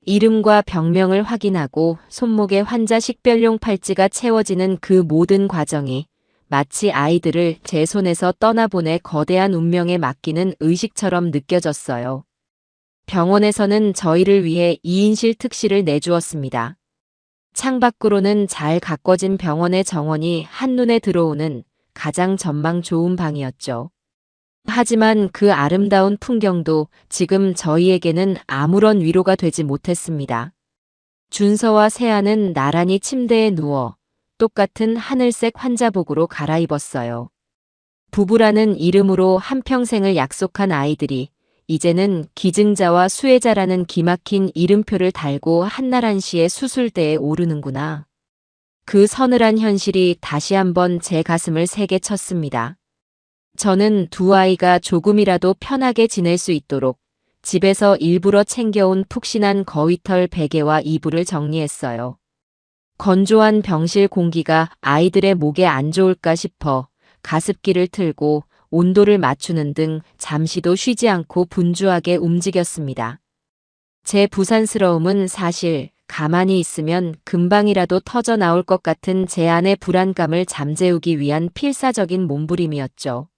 이름과 병명을 확인하고 손목에 환자 식별용 팔찌가 채워지는 그 모든 과정이 마치 아이들을 제 손에서 떠나보내 거대한 운명에 맡기는 의식처럼 느껴졌어요. 병원에서는 저희를 위해 2인실 특실을 내주었습니다. 창밖으로는 잘 가꿔진 병원의 정원이 한눈에 들어오는 가장 전망 좋은 방이었죠. 하지만 그 아름다운 풍경도 지금 저희에게는 아무런 위로가 되지 못했습니다. 준서와 세아는 나란히 침대에 누워 똑같은 하늘색 환자복으로 갈아입었어요. 부부라는 이름으로 한평생을 약속한 아이들이 이제는 기증자와 수혜자라는 기막힌 이름표를 달고 한나란시의 수술대에 오르는구나. 그 서늘한 현실이 다시 한번 제 가슴을 세게 쳤습니다. 저는 두 아이가 조금이라도 편하게 지낼 수 있도록 집에서 일부러 챙겨온 푹신한 거위털 베개와 이불을 정리했어요. 건조한 병실 공기가 아이들의 목에 안 좋을까 싶어 가습기를 틀고 온도를 맞추는 등 잠시도 쉬지 않고 분주하게 움직였습니다. 제 부산스러움은 사실 가만히 있으면 금방이라도 터져 나올 것 같은 제 안의 불안감을 잠재우기 위한 필사적인 몸부림이었죠.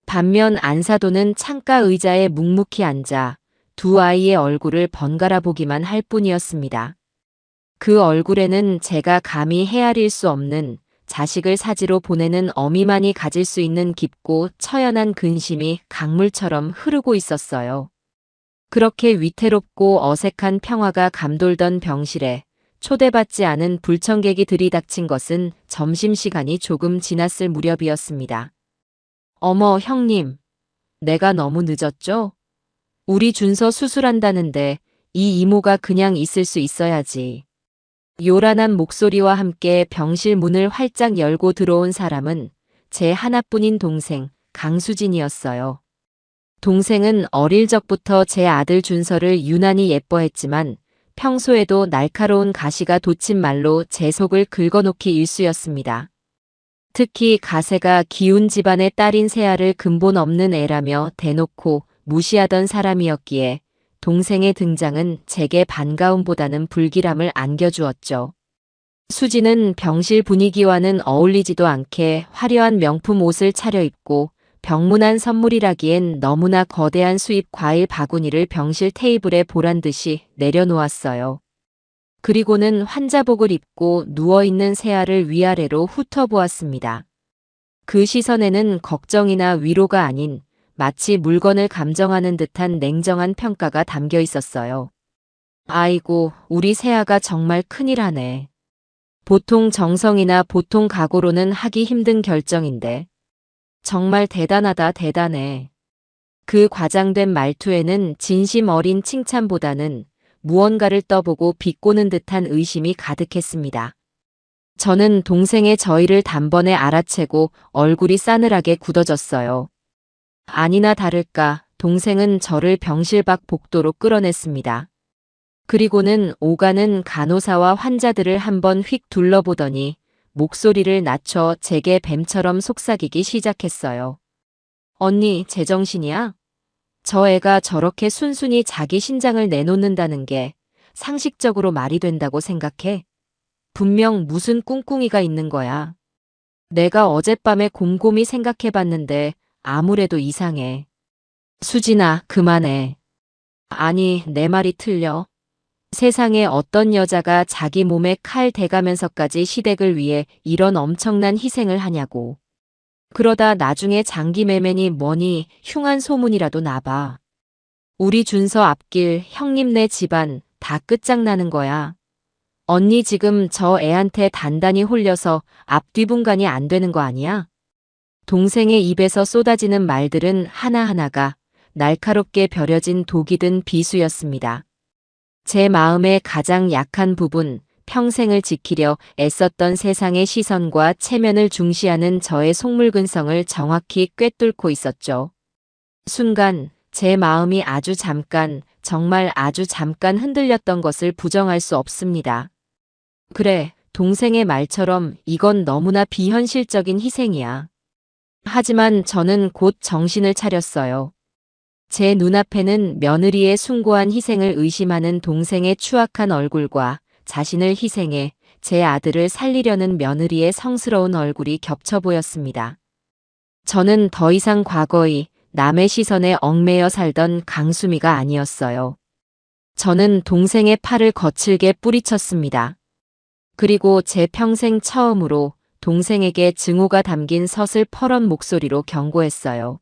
반면 안사도는 창가 의자에 묵묵히 앉아 두 아이의 얼굴을 번갈아 보기만 할 뿐이었습니다. 그 얼굴에는 제가 감히 헤아릴 수 없는 자식을 사지로 보내는 어미만이 가질 수 있는 깊고 처연한 근심이 강물처럼 흐르고 있었어요. 그렇게 위태롭고 어색한 평화가 감돌던 병실에 초대받지 않은 불청객이 들이닥친 것은 점심시간이 조금 지났을 무렵이었습니다. 어머, 형님. 내가 너무 늦었죠? 우리 준서 수술한다는데 이 이모가 그냥 있을 수 있어야지. 요란한 목소리와 함께 병실 문을 활짝 열고 들어온 사람은 제 하나뿐인 동생 강수진이었어요. 동생은 어릴 적부터 제 아들 준서를 유난히 예뻐했지만 평소에도 날카로운 가시가 돋친 말로 제 속을 긁어놓기 일쑤였습니다. 특히 가세가 기운 집안의 딸인 세아를 근본 없는 애라며 대놓고 무시하던 사람이었기에 동생의 등장은 제게 반가움보다는 불길함을 안겨주었죠. 수지는 병실 분위기와는 어울리지도 않게 화려한 명품 옷을 차려입고 병문안 선물이라기엔 너무나 거대한 수입 과일 바구니를 병실 테이블에 보란듯이 내려놓았어요. 그리고는 환자복을 입고 누워있는 세아를 위아래로 훑어보았습니다. 그 시선에는 걱정이나 위로가 아닌 마치 물건을 감정하는 듯한 냉정한 평가가 담겨 있었어요. 아이고, 우리 세아가 정말 큰일 하네. 보통 정성이나 보통 각오로는 하기 힘든 결정인데. 정말 대단하다, 대단해. 그 과장된 말투에는 진심 어린 칭찬보다는 무언가를 떠보고 비꼬는 듯한 의심이 가득했습니다. 저는 동생의 저희를 단번에 알아채고 얼굴이 싸늘하게 굳어졌어요. 아니나 다를까 동생은 저를 병실 밖 복도로 끌어냈습니다. 그리고는 오가는 간호사와 환자들을 한번 휙 둘러보더니 목소리를 낮춰 제게 뱀처럼 속삭이기 시작했어요. 언니, 제정신이야? 저 애가 저렇게 순순히 자기 신장을 내놓는다는 게 상식적으로 말이 된다고 생각해? 분명 무슨 꿍꿍이가 있는 거야. 내가 어젯밤에 곰곰이 생각해봤는데 아무래도 이상해. 수진아, 그만해. 아니, 내 말이 틀려. 세상에 어떤 여자가 자기 몸에 칼 대가면서까지 시댁을 위해 이런 엄청난 희생을 하냐고. 그러다 나중에 장기매매니 뭐니 흉한 소문이라도 나봐. 우리 준서 앞길 형님네 집안 다 끝장나는 거야. 언니 지금 저 애한테 단단히 홀려서 앞뒤분간이 안 되는 거 아니야? 동생의 입에서 쏟아지는 말들은 하나하나가 날카롭게 벼려진 독이 든 비수였습니다. 제 마음의 가장 약한 부분, 평생을 지키려 애썼던 세상의 시선과 체면을 중시하는 저의 속물근성을 정확히 꿰뚫고 있었죠. 순간 제 마음이 아주 잠깐 정말 아주 잠깐 흔들렸던 것을 부정할 수 없습니다. 그래, 동생의 말처럼 이건 너무나 비현실적인 희생이야. 하지만 저는 곧 정신을 차렸어요. 제 눈앞에는 며느리의 숭고한 희생을 의심하는 동생의 추악한 얼굴과 자신을 희생해 제 아들을 살리려는 며느리의 성스러운 얼굴이 겹쳐 보였습니다. 저는 더 이상 과거의 남의 시선에 얽매여 살던 강수미가 아니었어요. 저는 동생의 팔을 거칠게 뿌리쳤습니다. 그리고 제 평생 처음으로 동생에게 증오가 담긴 서슬퍼런 목소리로 경고했어요.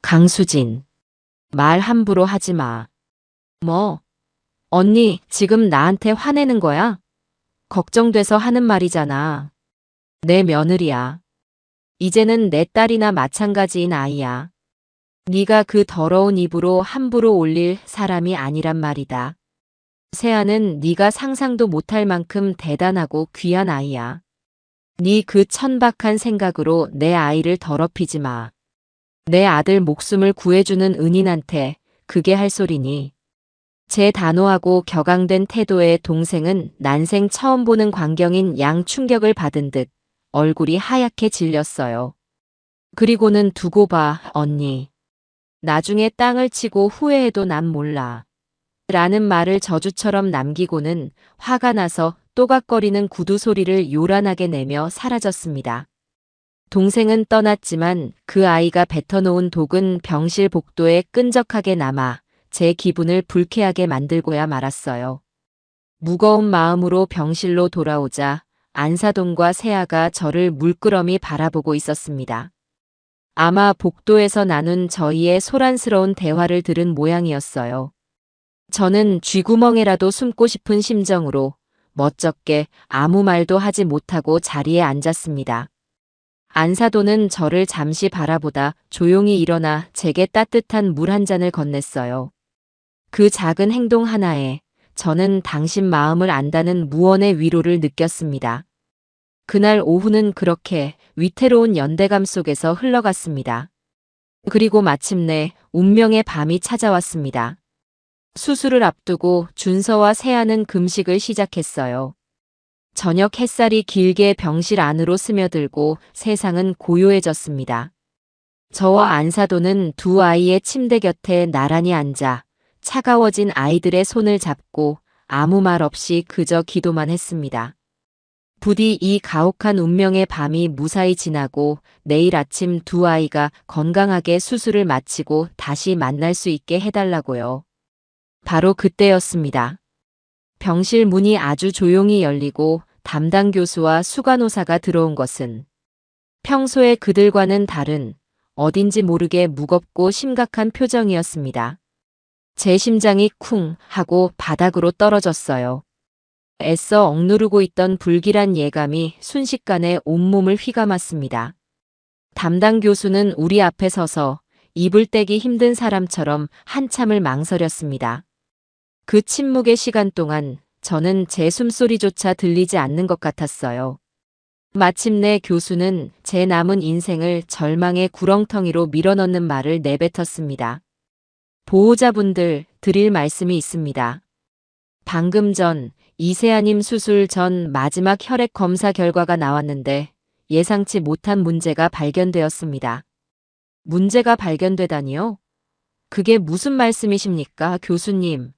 강수진, 말 함부로 하지 마. 뭐? 언니, 지금 나한테 화내는 거야? 걱정돼서 하는 말이잖아. 내 며느리야. 이제는 내 딸이나 마찬가지인 아이야. 네가 그 더러운 입으로 함부로 올릴 사람이 아니란 말이다. 세아는 네가 상상도 못할 만큼 대단하고 귀한 아이야. 네 그 천박한 생각으로 내 아이를 더럽히지 마. 내 아들 목숨을 구해주는 은인한테 그게 할 소리니. 제 단호하고 격앙된 태도에 동생은 난생 처음 보는 광경인 양 충격을 받은 듯 얼굴이 하얗게 질렸어요. 그리고는 두고 봐, 언니. 나중에 땅을 치고 후회해도 난 몰라. 라는 말을 저주처럼 남기고는 화가 나서 또각거리는 구두 소리를 요란하게 내며 사라졌습니다. 동생은 떠났지만 그 아이가 뱉어놓은 독은 병실 복도에 끈적하게 남아 제 기분을 불쾌하게 만들고야 말았어요. 무거운 마음으로 병실로 돌아오자 안사돈과 세아가 저를 물끄러미 바라보고 있었습니다. 아마 복도에서 나눈 저희의 소란스러운 대화를 들은 모양이었어요. 저는 쥐구멍에라도 숨고 싶은 심정으로 멋쩍게 아무 말도 하지 못하고 자리에 앉았습니다. 안사돈은 저를 잠시 바라보다 조용히 일어나 제게 따뜻한 물 한 잔을 건넸어요. 그 작은 행동 하나에 저는 당신 마음을 안다는 무언의 위로를 느꼈습니다. 그날 오후는 그렇게 위태로운 연대감 속에서 흘러갔습니다. 그리고 마침내 운명의 밤이 찾아왔습니다. 수술을 앞두고 준서와 세아는 금식을 시작했어요. 저녁 햇살이 길게 병실 안으로 스며들고 세상은 고요해졌습니다. 저와 안사돈은 두 아이의 침대 곁에 나란히 앉아 차가워진 아이들의 손을 잡고 아무 말 없이 그저 기도만 했습니다. 부디 이 가혹한 운명의 밤이 무사히 지나고 내일 아침 두 아이가 건강하게 수술을 마치고 다시 만날 수 있게 해달라고요. 바로 그때였습니다. 병실 문이 아주 조용히 열리고 담당 교수와 수간호사가 들어온 것은 평소에 그들과는 다른 어딘지 모르게 무겁고 심각한 표정이었습니다. 제 심장이 쿵 하고 바닥으로 떨어졌어요. 애써 억누르고 있던 불길한 예감이 순식간에 온몸을 휘감았습니다. 담당 교수는 우리 앞에 서서 입을 떼기 힘든 사람처럼 한참을 망설였습니다. 그 침묵의 시간 동안 저는 제 숨소리조차 들리지 않는 것 같았어요. 마침내 교수는 제 남은 인생을 절망의 구렁텅이로 밀어넣는 말을 내뱉었습니다. 보호자분들 드릴 말씀이 있습니다. 방금 전 이세아님 수술 전 마지막 혈액 검사 결과가 나왔는데 예상치 못한 문제가 발견되었습니다. 문제가 발견되다니요? 그게 무슨 말씀이십니까, 교수님?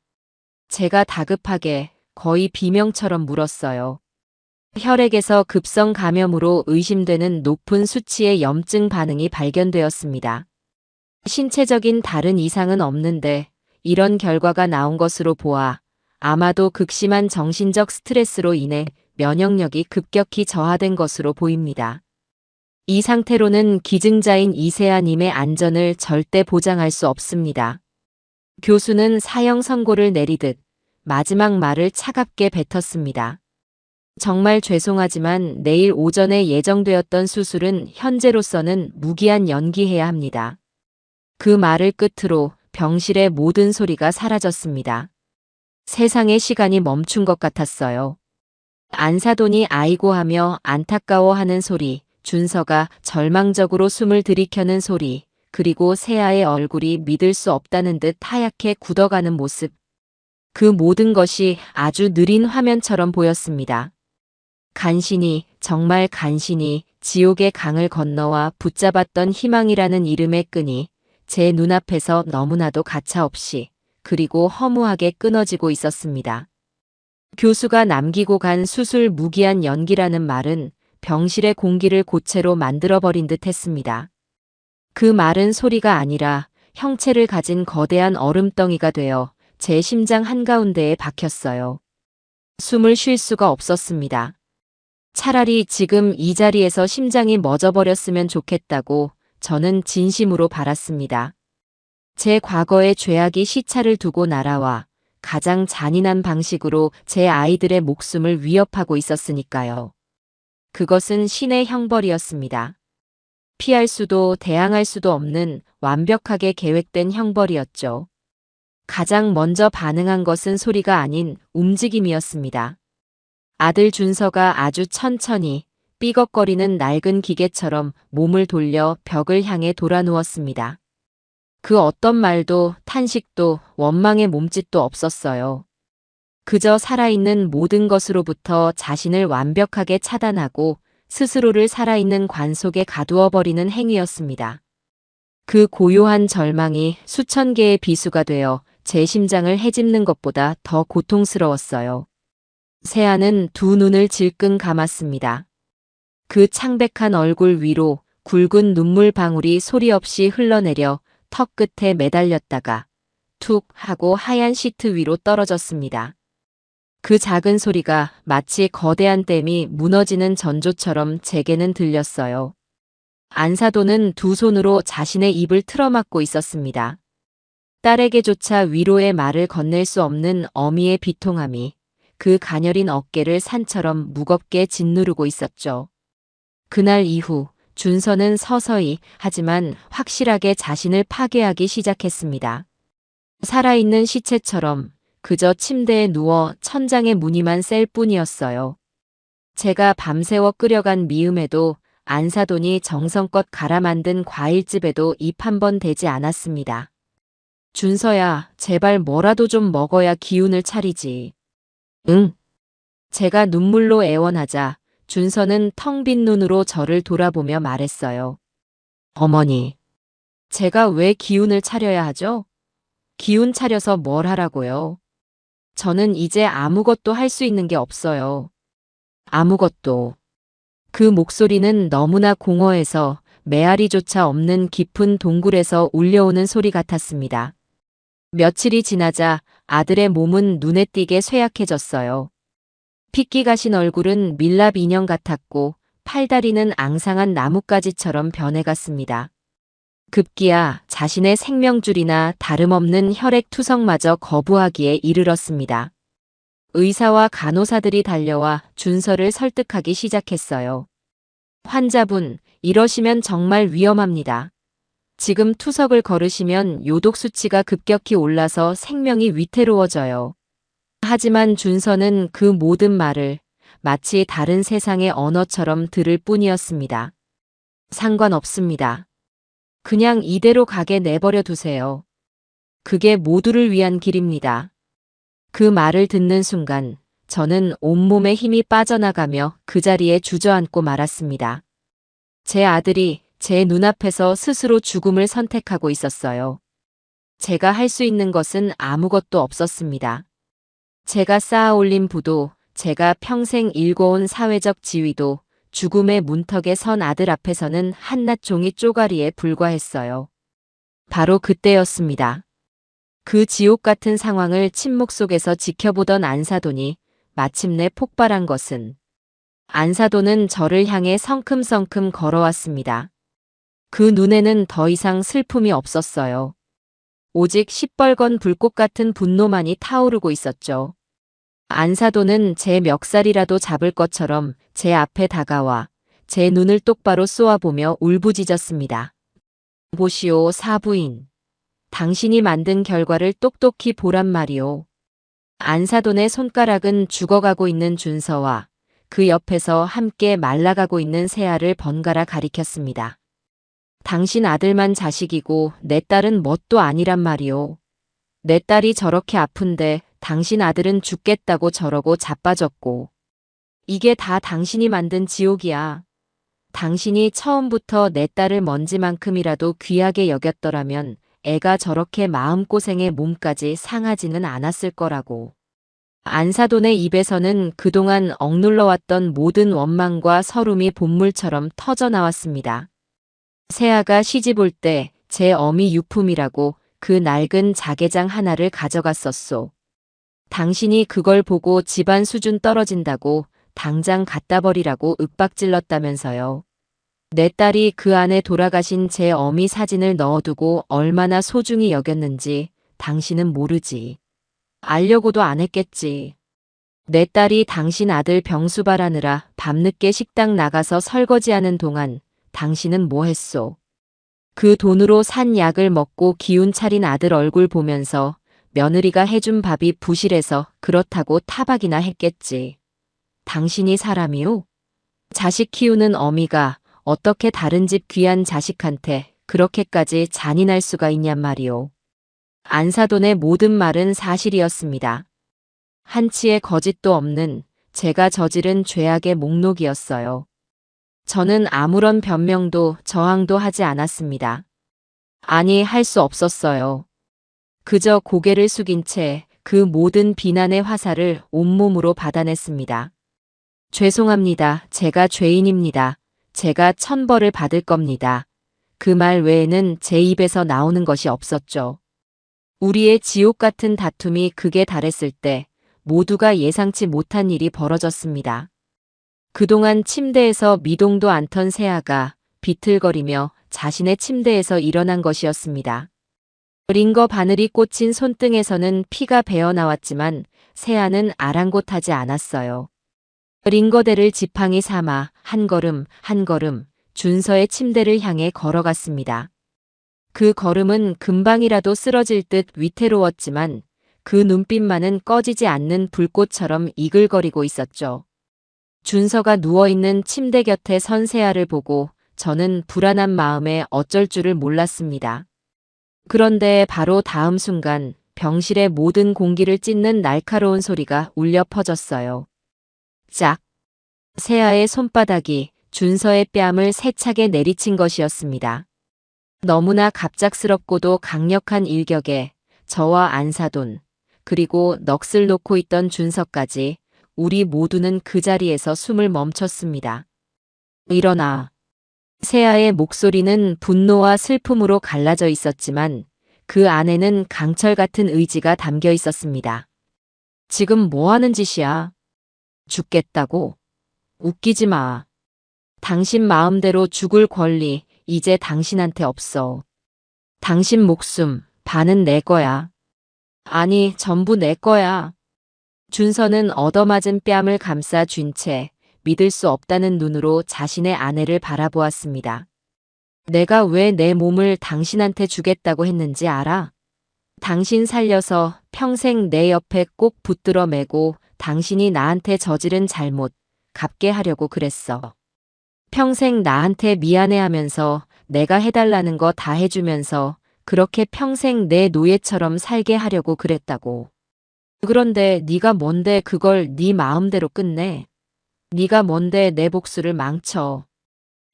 제가 다급하게 거의 비명처럼 물었어요. 혈액에서 급성 감염으로 의심되는 높은 수치의 염증 반응이 발견되었습니다. 신체적인 다른 이상은 없는데 이런 결과가 나온 것으로 보아 아마도 극심한 정신적 스트레스로 인해 면역력이 급격히 저하된 것으로 보입니다. 이 상태로는 기증자인 이세아님의 안전을 절대 보장할 수 없습니다. 교수는 사형 선고를 내리듯 마지막 말을 차갑게 뱉었습니다. 정말 죄송하지만 내일 오전에 예정되었던 수술은 현재로서는 무기한 연기해야 합니다. 그 말을 끝으로 병실의 모든 소리가 사라졌습니다. 세상의 시간이 멈춘 것 같았어요. 안사돈이 아이고 하며 안타까워하는 소리, 준서가 절망적으로 숨을 들이켜는 소리, 그리고 세아의 얼굴이 믿을 수 없다는 듯 하얗게 굳어가는 모습. 그 모든 것이 아주 느린 화면처럼 보였습니다. 간신히, 정말 간신히 지옥의 강을 건너와 붙잡았던 희망이라는 이름의 끈이 제 눈앞에서 너무나도 가차없이 그리고 허무하게 끊어지고 있었습니다. 교수가 남기고 간 수술 무기한 연기라는 말은 병실의 공기를 고체로 만들어버린 듯 했습니다. 그 말은 소리가 아니라 형체를 가진 거대한 얼음덩이가 되어 제 심장 한가운데에 박혔어요. 숨을 쉴 수가 없었습니다. 차라리 지금 이 자리에서 심장이 멎어버렸으면 좋겠다고 저는 진심으로 바랐습니다. 제 과거의 죄악이 시차를 두고 날아와 가장 잔인한 방식으로 제 아이들의 목숨을 위협하고 있었으니까요. 그것은 신의 형벌이었습니다. 피할 수도 대항할 수도 없는 완벽하게 계획된 형벌이었죠. 가장 먼저 반응한 것은 소리가 아닌 움직임이었습니다. 아들 준서가 아주 천천히 삐걱거리는 낡은 기계처럼 몸을 돌려 벽을 향해 돌아 누웠습니다. 그 어떤 말도 탄식도 원망의 몸짓도 없었어요. 그저 살아있는 모든 것으로부터 자신을 완벽하게 차단하고 스스로를 살아있는 관 속에 가두어 버리는 행위였습니다. 그 고요한 절망이 수천 개의 비수가 되어 제 심장을 헤집는 것보다 더 고통스러웠어요. 세아는 두 눈을 질끈 감았습니다. 그 창백한 얼굴 위로 굵은 눈물 방울이 소리 없이 흘러내려 턱 끝에 매달렸다가 툭 하고 하얀 시트 위로 떨어졌습니다. 그 작은 소리가 마치 거대한 댐이 무너지는 전조처럼 제게는 들렸어요. 안사도는 두 손으로 자신의 입을 틀어막고 있었습니다. 딸에게조차 위로의 말을 건넬 수 없는 어미의 비통함이 그 가녀린 어깨를 산처럼 무겁게 짓누르고 있었죠. 그날 이후 준서는 서서히 하지만 확실하게 자신을 파괴하기 시작했습니다. 살아있는 시체처럼 그저 침대에 누워 천장에 무늬만 셀 뿐이었어요. 제가 밤새워 끓여간 미음에도 안사돈이 정성껏 갈아 만든 과일즙에도 입 한 번 대지 않았습니다. 준서야, 제발 뭐라도 좀 먹어야 기운을 차리지. 응. 제가 눈물로 애원하자 준서는 텅 빈 눈으로 저를 돌아보며 말했어요. 어머니, 제가 왜 기운을 차려야 하죠? 기운 차려서 뭘 하라고요? 저는 이제 아무것도 할 수 있는 게 없어요. 아무것도. 그 목소리는 너무나 공허해서 메아리조차 없는 깊은 동굴에서 울려오는 소리 같았습니다. 며칠이 지나자 아들의 몸은 눈에 띄게 쇠약해졌어요. 핏기 가신 얼굴은 밀랍 인형 같았고 팔다리는 앙상한 나뭇가지처럼 변해갔습니다. 급기야 자신의 생명줄이나 다름없는 혈액투석마저 거부하기에 이르렀습니다. 의사와 간호사들이 달려와 준서를 설득하기 시작했어요. 환자분, 이러시면 정말 위험합니다. 지금 투석을 걸으시면 요독 수치가 급격히 올라서 생명이 위태로워져요. 하지만 준서는 그 모든 말을 마치 다른 세상의 언어처럼 들을 뿐이었습니다. 상관없습니다. 그냥 이대로 가게 내버려 두세요. 그게 모두를 위한 길입니다. 그 말을 듣는 순간 저는 온몸에 힘이 빠져나가며 그 자리에 주저앉고 말았습니다. 제 아들이 제 눈앞에서 스스로 죽음을 선택하고 있었어요. 제가 할 수 있는 것은 아무것도 없었습니다. 제가 쌓아올린 부도, 제가 평생 일궈온 사회적 지위도 죽음의 문턱에 선 아들 앞에서는 한낱 종이 쪼가리에 불과했어요. 바로 그때였습니다. 그 지옥 같은 상황을 침묵 속에서 지켜보던 안사돈이 마침내 폭발한 것은 안사돈은 저를 향해 성큼성큼 걸어왔습니다. 그 눈에는 더 이상 슬픔이 없었어요. 오직 시뻘건 불꽃 같은 분노만이 타오르고 있었죠. 안사돈은 제 멱살이라도 잡을 것처럼 제 앞에 다가와 제 눈을 똑바로 쏘아보며 울부짖었습니다. 보시오, 사부인. 당신이 만든 결과를 똑똑히 보란 말이오. 안사돈의 손가락은 죽어가고 있는 준서와 그 옆에서 함께 말라가고 있는 세아를 번갈아 가리켰습니다. 당신 아들만 자식이고 내 딸은 뭣도 아니란 말이오. 내 딸이 저렇게 아픈데 당신 아들은 죽겠다고 저러고 자빠졌고. 이게 다 당신이 만든 지옥이야. 당신이 처음부터 내 딸을 먼지만큼이라도 귀하게 여겼더라면 애가 저렇게 마음고생에 몸까지 상하지는 않았을 거라고. 안사돈의 입에서는 그동안 억눌러왔던 모든 원망과 서름이 본물처럼 터져나왔습니다. 세아가 시집 올 때 제 어미 유품이라고 그 낡은 자개장 하나를 가져갔었소. 당신이 그걸 보고 집안 수준 떨어진다고 당장 갖다 버리라고 윽박질렀다면서요. 내 딸이 그 안에 돌아가신 제 어미 사진을 넣어두고 얼마나 소중히 여겼는지 당신은 모르지. 알려고도 안 했겠지. 내 딸이 당신 아들 병수 바라느라 밤늦게 식당 나가서 설거지하는 동안 당신은 뭐 했소? 그 돈으로 산 약을 먹고 기운 차린 아들 얼굴 보면서 며느리가 해준 밥이 부실해서 그렇다고 타박이나 했겠지. 당신이 사람이오? 자식 키우는 어미가 어떻게 다른 집 귀한 자식한테 그렇게까지 잔인할 수가 있냔 말이오. 안사돈의 모든 말은 사실이었습니다. 한치의 거짓도 없는 제가 저지른 죄악의 목록이었어요. 저는 아무런 변명도 저항도 하지 않았습니다. 아니, 할 수 없었어요. 그저 고개를 숙인 채 그 모든 비난의 화살을 온몸으로 받아냈습니다. 죄송합니다. 제가 죄인입니다. 제가 천벌을 받을 겁니다. 그 말 외에는 제 입에서 나오는 것이 없었죠. 우리의 지옥 같은 다툼이 극에 달했을 때 모두가 예상치 못한 일이 벌어졌습니다. 그동안 침대에서 미동도 않던 세아가 비틀거리며 자신의 침대에서 일어난 것이었습니다. 링거 바늘이 꽂힌 손등에서는 피가 배어나왔지만 세아는 아랑곳하지 않았어요. 링거대를 지팡이 삼아 한 걸음 한 걸음 준서의 침대를 향해 걸어갔습니다. 그 걸음은 금방이라도 쓰러질 듯 위태로웠지만 그 눈빛만은 꺼지지 않는 불꽃처럼 이글거리고 있었죠. 준서가 누워있는 침대 곁에 선 세아를 보고 저는 불안한 마음에 어쩔 줄을 몰랐습니다. 그런데 바로 다음 순간 병실의 모든 공기를 찢는 날카로운 소리가 울려 퍼졌어요. 짝! 세아의 손바닥이 준서의 뺨을 세차게 내리친 것이었습니다. 너무나 갑작스럽고도 강력한 일격에 저와 안사돈, 그리고 넋을 놓고 있던 준서까지 우리 모두는 그 자리에서 숨을 멈췄습니다. 일어나. 세아의 목소리는 분노와 슬픔으로 갈라져 있었지만 그 안에는 강철 같은 의지가 담겨 있었습니다. 지금 뭐 하는 짓이야? 죽겠다고? 웃기지 마. 당신 마음대로 죽을 권리 이제 당신한테 없어. 당신 목숨 반은 내 거야. 아니, 전부 내 거야. 준서는 얻어맞은 뺨을 감싸 쥔 채 믿을 수 없다는 눈으로 자신의 아내를 바라보았습니다. 내가 왜 내 몸을 당신한테 주겠다고 했는지 알아? 당신 살려서 평생 내 옆에 꼭 붙들어 매고 당신이 나한테 저지른 잘못 갚게 하려고 그랬어. 평생 나한테 미안해하면서 내가 해달라는 거 다 해주면서 그렇게 평생 내 노예처럼 살게 하려고 그랬다고. 그런데 네가 뭔데 그걸 네 마음대로 끝내? 네가 뭔데 내 복수를 망쳐?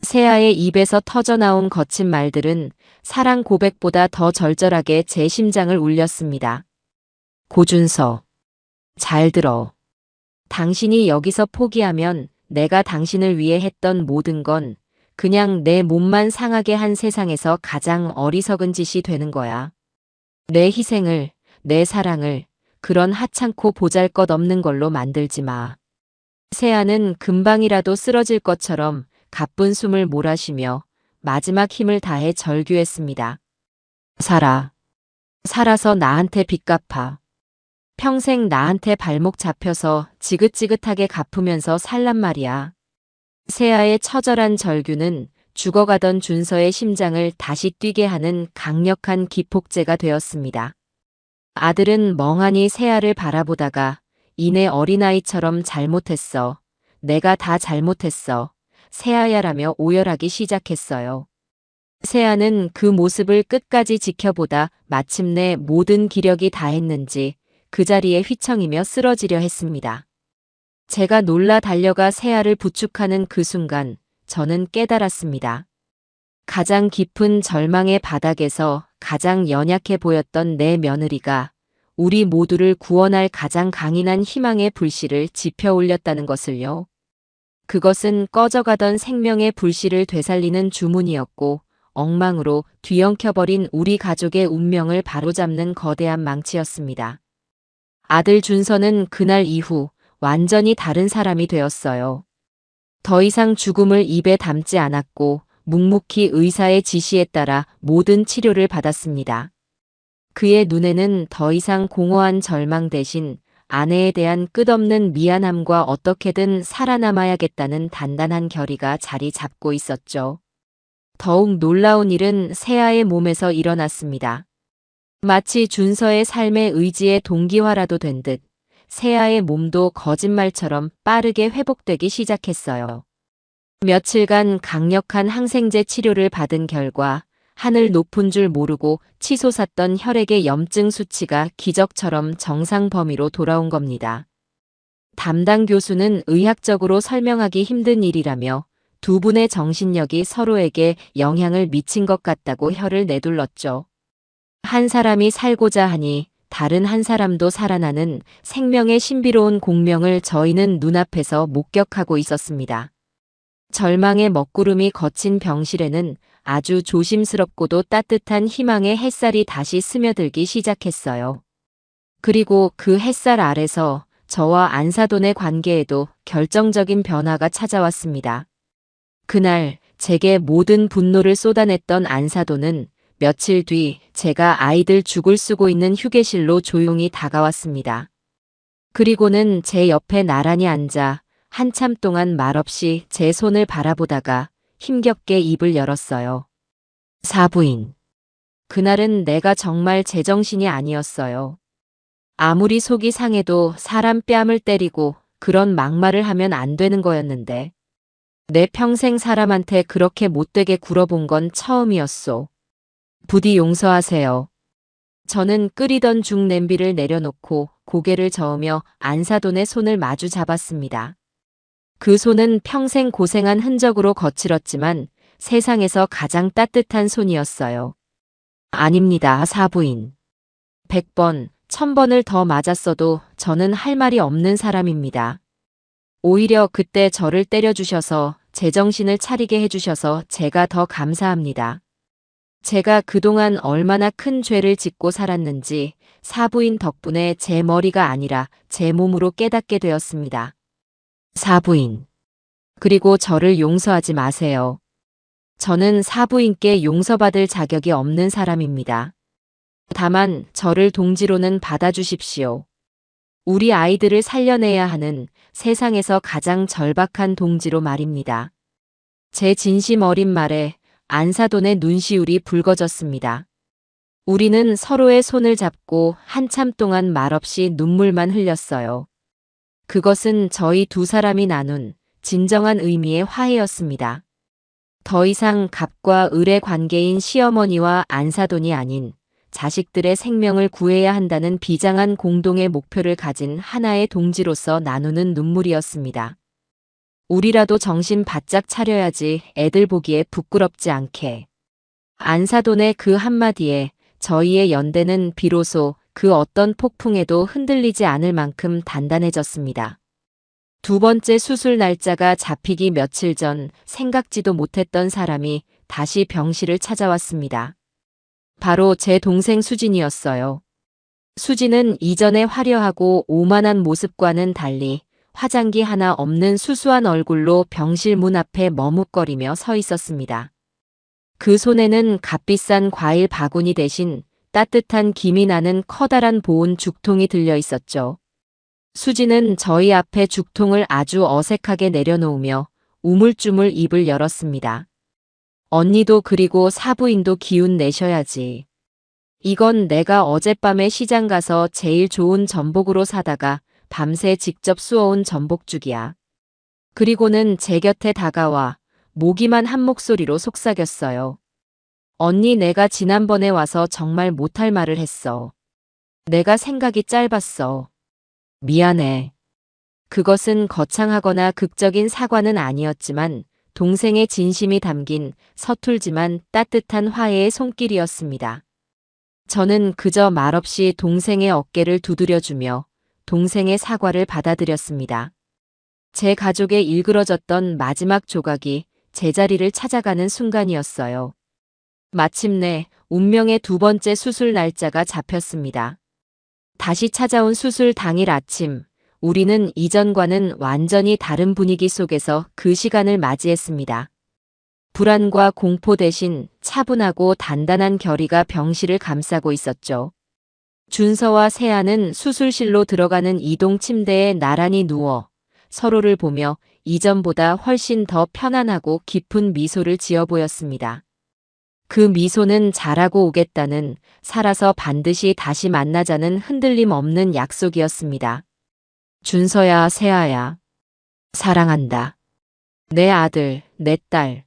세아의 입에서 터져나온 거친 말들은 사랑 고백보다 더 절절하게 제 심장을 울렸습니다. 고준서, 잘 들어. 당신이 여기서 포기하면 내가 당신을 위해 했던 모든 건 그냥 내 몸만 상하게 한 세상에서 가장 어리석은 짓이 되는 거야. 내 희생을, 내 사랑을 그런 하찮고 보잘것없는 걸로 만들지 마. 세아는 금방이라도 쓰러질 것처럼 가쁜 숨을 몰아쉬며 마지막 힘을 다해 절규했습니다. 살아. 살아서 나한테 빚 갚아. 평생 나한테 발목 잡혀서 지긋지긋하게 갚으면서 살란 말이야. 세아의 처절한 절규는 죽어가던 준서의 심장을 다시 뛰게 하는 강력한 기폭제가 되었습니다. 아들은 멍하니 세아를 바라보다가 이내 어린아이처럼 잘못했어. 내가 다 잘못했어. 세아야라며 오열하기 시작했어요. 세아는 그 모습을 끝까지 지켜보다 마침내 모든 기력이 다했는지 그 자리에 휘청이며 쓰러지려 했습니다. 제가 놀라 달려가 세아를 부축하는 그 순간 저는 깨달았습니다. 가장 깊은 절망의 바닥에서 가장 연약해 보였던 내 며느리가 우리 모두를 구원할 가장 강인한 희망의 불씨를 지펴 올렸다는 것을요. 그것은 꺼져가던 생명의 불씨를 되살리는 주문이었고 엉망으로 뒤엉켜버린 우리 가족의 운명을 바로잡는 거대한 망치였습니다. 아들 준서는 그날 이후 완전히 다른 사람이 되었어요. 더 이상 죽음을 입에 담지 않았고 묵묵히 의사의 지시에 따라 모든 치료를 받았습니다. 그의 눈에는 더 이상 공허한 절망 대신 아내에 대한 끝없는 미안함과 어떻게든 살아남아야겠다는 단단한 결의가 자리 잡고 있었죠. 더욱 놀라운 일은 세아의 몸에서 일어났습니다. 마치 준서의 삶의 의지의 동기화라도 된 듯 세아의 몸도 거짓말처럼 빠르게 회복되기 시작했어요. 며칠간 강력한 항생제 치료를 받은 결과 하늘 높은 줄 모르고 치솟았던 혈액의 염증 수치가 기적처럼 정상 범위로 돌아온 겁니다. 담당 교수는 의학적으로 설명하기 힘든 일이라며 두 분의 정신력이 서로에게 영향을 미친 것 같다고 혀를 내둘렀죠. 한 사람이 살고자 하니 다른 한 사람도 살아나는 생명의 신비로운 공명을 저희는 눈앞에서 목격하고 있었습니다. 절망의 먹구름이 거친 병실에는 아주 조심스럽고도 따뜻한 희망의 햇살이 다시 스며들기 시작했어요. 그리고 그 햇살 아래서 저와 안사돈의 관계에도 결정적인 변화가 찾아왔습니다. 그날 제게 모든 분노를 쏟아냈던 안사돈은 며칠 뒤 제가 아이들 죽을 쓰고 있는 휴게실로 조용히 다가왔습니다. 그리고는 제 옆에 나란히 앉아 한참 동안 말없이 제 손을 바라보다가 힘겹게 입을 열었어요. 사부인. 그날은 내가 정말 제정신이 아니었어요. 아무리 속이 상해도 사람 뺨을 때리고 그런 막말을 하면 안 되는 거였는데 내 평생 사람한테 그렇게 못되게 굴어본 건 처음이었소. 부디 용서하세요. 저는 끓이던 죽 냄비를 내려놓고 고개를 저으며 안사돈의 손을 마주 잡았습니다. 그 손은 평생 고생한 흔적으로 거칠었지만 세상에서 가장 따뜻한 손이었어요. 아닙니다, 사부인. 100번, 1000번을 더 맞았어도 저는 할 말이 없는 사람입니다. 오히려 그때 저를 때려주셔서 제정신을 차리게 해주셔서 제가 더 감사합니다. 제가 그동안 얼마나 큰 죄를 짓고 살았는지 사부인 덕분에 제 머리가 아니라 제 몸으로 깨닫게 되었습니다. 사부인. 그리고 저를 용서하지 마세요. 저는 사부인께 용서받을 자격이 없는 사람입니다. 다만 저를 동지로는 받아주십시오. 우리 아이들을 살려내야 하는 세상에서 가장 절박한 동지로 말입니다. 제 진심 어린 말에 안사돈의 눈시울이 붉어졌습니다. 우리는 서로의 손을 잡고 한참 동안 말없이 눈물만 흘렸어요. 그것은 저희 두 사람이 나눈 진정한 의미의 화해였습니다. 더 이상 갑과 을의 관계인 시어머니와 안사돈이 아닌 자식들의 생명을 구해야 한다는 비장한 공동의 목표를 가진 하나의 동지로서 나누는 눈물이었습니다. 우리라도 정신 바짝 차려야지 애들 보기에 부끄럽지 않게. 안사돈의 그 한마디에 저희의 연대는 비로소 그 어떤 폭풍에도 흔들리지 않을 만큼 단단해졌습니다. 두 번째 수술 날짜가 잡히기 며칠 전 생각지도 못했던 사람이 다시 병실을 찾아왔습니다. 바로 제 동생 수진이었어요. 수진은 이전의 화려하고 오만한 모습과는 달리 화장기 하나 없는 수수한 얼굴로 병실 문 앞에 머뭇거리며 서 있었습니다. 그 손에는 값비싼 과일 바구니 대신 따뜻한 김이 나는 커다란 보온 죽통이 들려 있었죠. 수진은 저희 앞에 죽통을 아주 어색하게 내려놓으며 우물쭈물 입을 열었습니다. 언니도 그리고 사부인도 기운 내셔야지. 이건 내가 어젯밤에 시장 가서 제일 좋은 전복으로 사다가 밤새 직접 쑤어온 전복죽이야. 그리고는 제 곁에 다가와 모기만 한 목소리로 속삭였어요. 언니, 내가 지난번에 와서 정말 못할 말을 했어. 내가 생각이 짧았어. 미안해. 그것은 거창하거나 극적인 사과는 아니었지만 동생의 진심이 담긴 서툴지만 따뜻한 화해의 손길이었습니다. 저는 그저 말없이 동생의 어깨를 두드려주며 동생의 사과를 받아들였습니다. 제 가족의 일그러졌던 마지막 조각이 제자리를 찾아가는 순간이었어요. 마침내 운명의 두 번째 수술 날짜가 잡혔습니다. 다시 찾아온 수술 당일 아침, 우리는 이전과는 완전히 다른 분위기 속에서 그 시간을 맞이했습니다. 불안과 공포 대신 차분하고 단단한 결의가 병실을 감싸고 있었죠. 준서와 세아는 수술실로 들어가는 이동 침대에 나란히 누워 서로를 보며 이전보다 훨씬 더 편안하고 깊은 미소를 지어 보였습니다. 그 미소는 잘하고 오겠다는, 살아서 반드시 다시 만나자는 흔들림 없는 약속이었습니다. 준서야, 세아야. 사랑한다. 내 아들, 내 딸.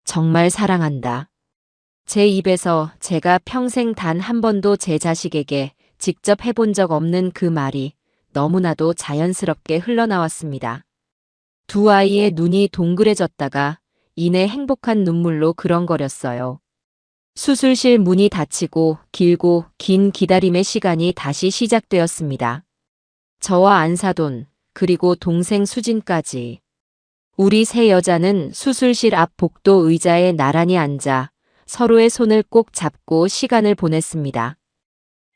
정말 사랑한다. 제 입에서 제가 평생 단 한 번도 제 자식에게 직접 해본 적 없는 그 말이 너무나도 자연스럽게 흘러나왔습니다. 두 아이의 눈이 동그래졌다가 이내 행복한 눈물로 그렁거렸어요. 수술실 문이 닫히고 길고 긴 기다림의 시간이 다시 시작되었습니다. 저와 안사돈, 그리고 동생 수진까지. 우리 세 여자는 수술실 앞 복도 의자에 나란히 앉아 서로의 손을 꼭 잡고 시간을 보냈습니다.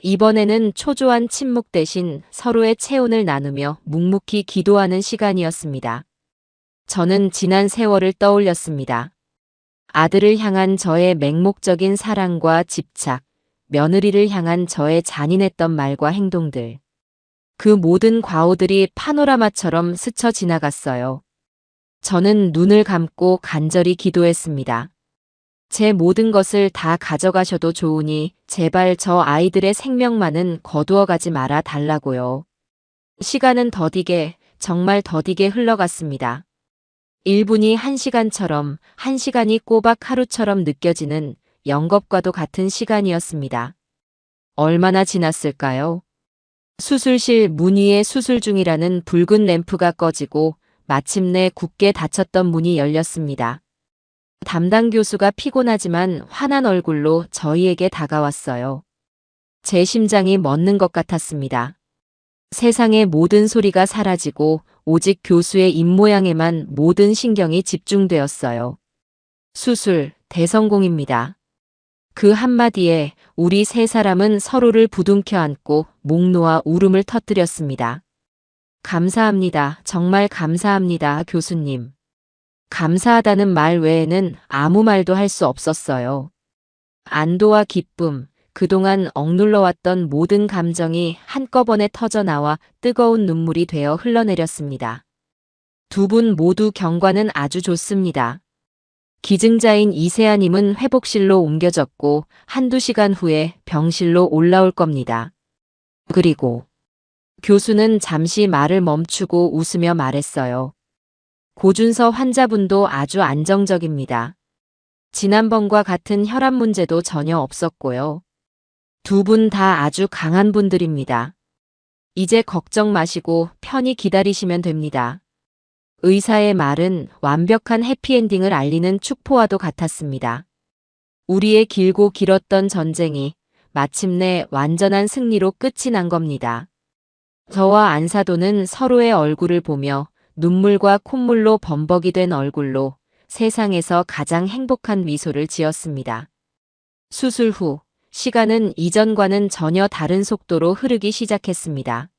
이번에는 초조한 침묵 대신 서로의 체온을 나누며 묵묵히 기도하는 시간이었습니다. 저는 지난 세월을 떠올렸습니다. 아들을 향한 저의 맹목적인 사랑과 집착, 며느리를 향한 저의 잔인했던 말과 행동들. 그 모든 과오들이 파노라마처럼 스쳐 지나갔어요. 저는 눈을 감고 간절히 기도했습니다. 제 모든 것을 다 가져가셔도 좋으니 제발 저 아이들의 생명만은 거두어가지 말아 달라고요. 시간은 더디게, 정말 더디게 흘러갔습니다. 1분이 1시간처럼, 1시간이 꼬박 하루처럼 느껴지는 영겁과도 같은 시간이었습니다. 얼마나 지났을까요? 수술실 문 위에 수술 중이라는 붉은 램프가 꺼지고 마침내 굳게 닫혔던 문이 열렸습니다. 담당 교수가 피곤하지만 환한 얼굴로 저희에게 다가왔어요. 제 심장이 멎는 것 같았습니다. 세상의 모든 소리가 사라지고 오직 교수의 입모양에만 모든 신경이 집중되었어요. 수술, 대성공입니다. 그 한마디에 우리 세 사람은 서로를 부둥켜 안고 목 놓아 울음을 터뜨렸습니다. 감사합니다. 정말 감사합니다, 교수님. 감사하다는 말 외에는 아무 말도 할 수 없었어요. 안도와 기쁨, 그동안 억눌러왔던 모든 감정이 한꺼번에 터져나와 뜨거운 눈물이 되어 흘러내렸습니다. 두 분 모두 경과는 아주 좋습니다. 기증자인 이세아님은 회복실로 옮겨졌고 한두 시간 후에 병실로 올라올 겁니다. 그리고 교수는 잠시 말을 멈추고 웃으며 말했어요. 고준서 환자분도 아주 안정적입니다. 지난번과 같은 혈압 문제도 전혀 없었고요. 두 분 다 아주 강한 분들입니다. 이제 걱정 마시고 편히 기다리시면 됩니다. 의사의 말은 완벽한 해피엔딩을 알리는 축포와도 같았습니다. 우리의 길고 길었던 전쟁이 마침내 완전한 승리로 끝이 난 겁니다. 저와 안사도는 서로의 얼굴을 보며 눈물과 콧물로 범벅이 된 얼굴로 세상에서 가장 행복한 미소를 지었습니다. 수술 후 시간은 이전과는 전혀 다른 속도로 흐르기 시작했습니다.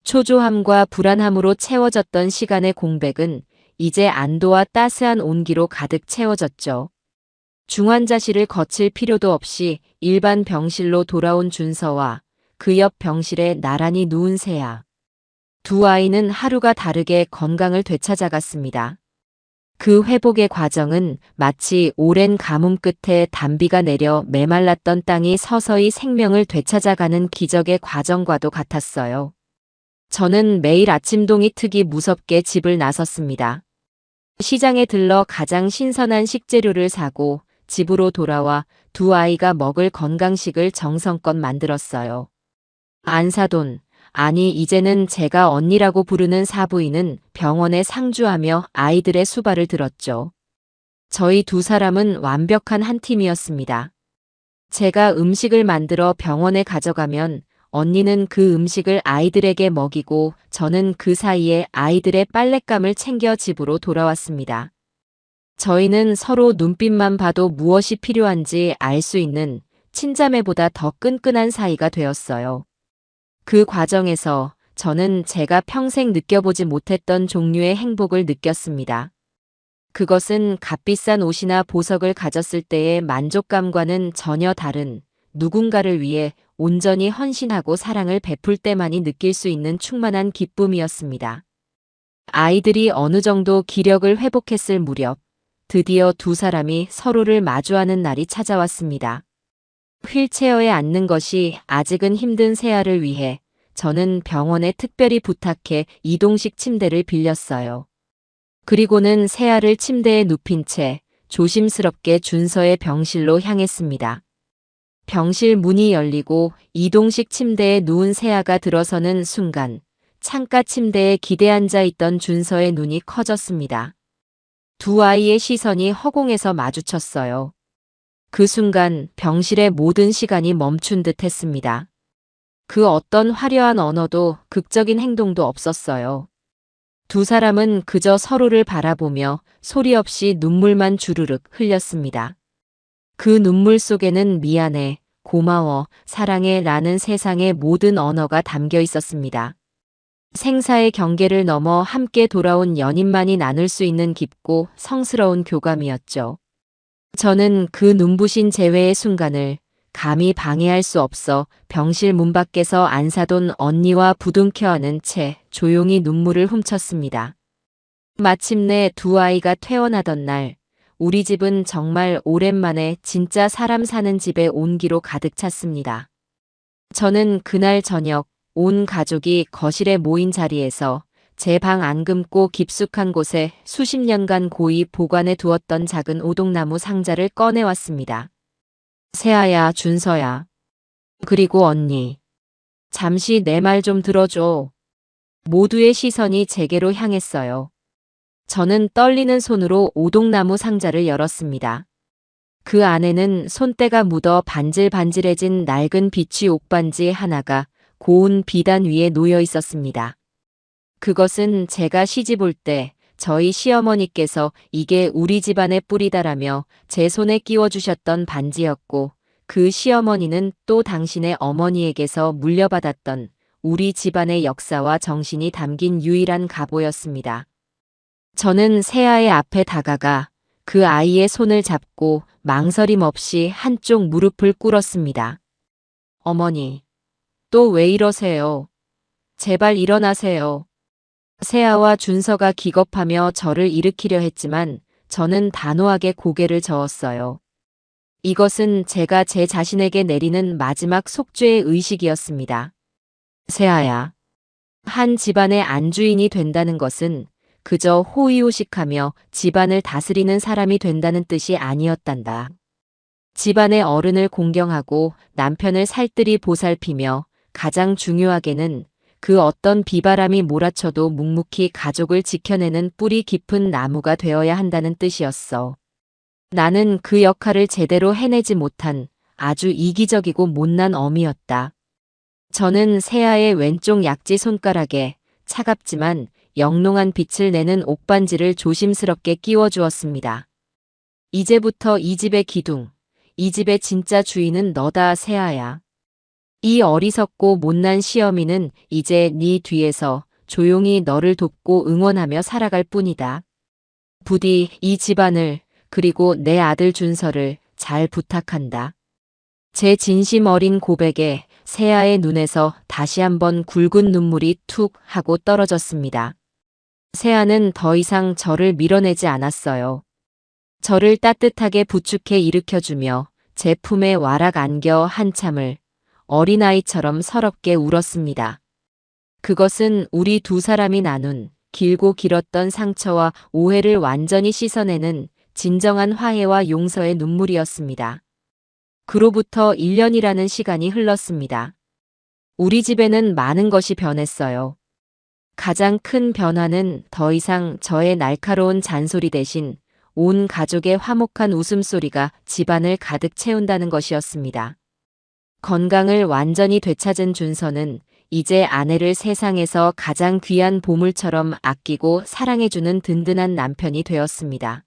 초조함과 불안함으로 채워졌던 시간의 공백은 이제 안도와 따스한 온기로 가득 채워졌죠. 중환자실을 거칠 필요도 없이 일반 병실로 돌아온 준서와 그 옆 병실에 나란히 누운 세아. 두 아이는 하루가 다르게 건강을 되찾아갔습니다. 그 회복의 과정은 마치 오랜 가뭄 끝에 단비가 내려 메말랐던 땅이 서서히 생명을 되찾아가는 기적의 과정과도 같았어요. 저는 매일 아침 동이 트기 무섭게 집을 나섰습니다. 시장에 들러 가장 신선한 식재료를 사고 집으로 돌아와 두 아이가 먹을 건강식을 정성껏 만들었어요. 안사돈, 아니 이제는 제가 언니라고 부르는 사부인은 병원에 상주하며 아이들의 수발을 들었죠. 저희 두 사람은 완벽한 한 팀이었습니다. 제가 음식을 만들어 병원에 가져가면 언니는 그 음식을 아이들에게 먹이고 저는 그 사이에 아이들의 빨랫감을 챙겨 집으로 돌아왔습니다. 저희는 서로 눈빛만 봐도 무엇이 필요한지 알 수 있는 친자매보다 더 끈끈한 사이가 되었어요. 그 과정에서 저는 제가 평생 느껴보지 못했던 종류의 행복을 느꼈습니다. 그것은 값비싼 옷이나 보석을 가졌을 때의 만족감과는 전혀 다른 누군가를 위해 온전히 헌신하고 사랑을 베풀 때만이 느낄 수 있는 충만한 기쁨이었습니다. 아이들이 어느 정도 기력을 회복했을 무렵 드디어 두 사람이 서로를 마주하는 날이 찾아왔습니다. 휠체어에 앉는 것이 아직은 힘든 세아를 위해 저는 병원에 특별히 부탁해 이동식 침대를 빌렸어요. 그리고는 세아를 침대에 눕힌 채 조심스럽게 준서의 병실로 향했습니다. 병실 문이 열리고 이동식 침대에 누운 세아가 들어서는 순간 창가 침대에 기대 앉아 있던 준서의 눈이 커졌습니다. 두 아이의 시선이 허공에서 마주쳤어요. 그 순간 병실의 모든 시간이 멈춘 듯 했습니다. 그 어떤 화려한 언어도 극적인 행동도 없었어요. 두 사람은 그저 서로를 바라보며 소리 없이 눈물만 주르륵 흘렸습니다. 그 눈물 속에는 미안해, 고마워, 사랑해 라는 세상의 모든 언어가 담겨 있었습니다. 생사의 경계를 넘어 함께 돌아온 연인만이 나눌 수 있는 깊고 성스러운 교감이었죠. 저는 그 눈부신 재회의 순간을 감히 방해할 수 없어 병실 문 밖에서 안사돈 언니와 부둥켜 안은 채 조용히 눈물을 훔쳤습니다. 마침내 두 아이가 퇴원하던 날, 우리 집은 정말 오랜만에 진짜 사람 사는 집의 온기로 가득 찼습니다. 저는 그날 저녁 온 가족이 거실에 모인 자리에서 제 방 앙금고 깊숙한 곳에 수십 년간 고이 보관해 두었던 작은 오동나무 상자를 꺼내왔습니다. 세아야, 준서야. 그리고 언니. 잠시 내 말 좀 들어줘. 모두의 시선이 제게로 향했어요. 저는 떨리는 손으로 오동나무 상자를 열었습니다. 그 안에는 손때가 묻어 반질반질해진 낡은 비취 옥반지 하나가 고운 비단 위에 놓여 있었습니다. 그것은 제가 시집 올 때 저희 시어머니께서 이게 우리 집안의 뿌리다라며 제 손에 끼워주셨던 반지였고, 그 시어머니는 또 당신의 어머니에게서 물려받았던 우리 집안의 역사와 정신이 담긴 유일한 가보였습니다. 저는 세아의 앞에 다가가 그 아이의 손을 잡고 망설임 없이 한쪽 무릎을 꿇었습니다. 어머니, 또 왜 이러세요? 제발 일어나세요. 세아와 준서가 기겁하며 저를 일으키려 했지만 저는 단호하게 고개를 저었어요. 이것은 제가 제 자신에게 내리는 마지막 속죄의 의식이었습니다. 세아야, 한 집안의 안주인이 된다는 것은 그저 호의호식하며 집안을 다스리는 사람이 된다는 뜻이 아니었단다. 집안의 어른을 공경하고 남편을 살뜰히 보살피며 가장 중요하게는 그 어떤 비바람이 몰아쳐도 묵묵히 가족을 지켜내는 뿌리 깊은 나무가 되어야 한다는 뜻이었어. 나는 그 역할을 제대로 해내지 못한 아주 이기적이고 못난 어미였다. 저는 세아의 왼쪽 약지 손가락에 차갑지만 영롱한 빛을 내는 옥반지를 조심스럽게 끼워주었습니다. 이제부터 이 집의 기둥, 이 집의 진짜 주인은 너다, 세아야. 이 어리석고 못난 시어미는 이제 네 뒤에서 조용히 너를 돕고 응원하며 살아갈 뿐이다. 부디 이 집안을, 그리고 내 아들 준서를 잘 부탁한다. 제 진심 어린 고백에 세아의 눈에서 다시 한번 굵은 눈물이 툭 하고 떨어졌습니다. 세아는 더 이상 저를 밀어내지 않았어요. 저를 따뜻하게 부축해 일으켜주며 제 품에 와락 안겨 한참을 어린아이처럼 서럽게 울었습니다. 그것은 우리 두 사람이 나눈 길고 길었던 상처와 오해를 완전히 씻어내는 진정한 화해와 용서의 눈물이었습니다. 그로부터 1년이라는 시간이 흘렀습니다. 우리 집에는 많은 것이 변했어요. 가장 큰 변화는 더 이상 저의 날카로운 잔소리 대신 온 가족의 화목한 웃음소리가 집안을 가득 채운다는 것이었습니다. 건강을 완전히 되찾은 준서는 이제 아내를 세상에서 가장 귀한 보물처럼 아끼고 사랑해주는 든든한 남편이 되었습니다.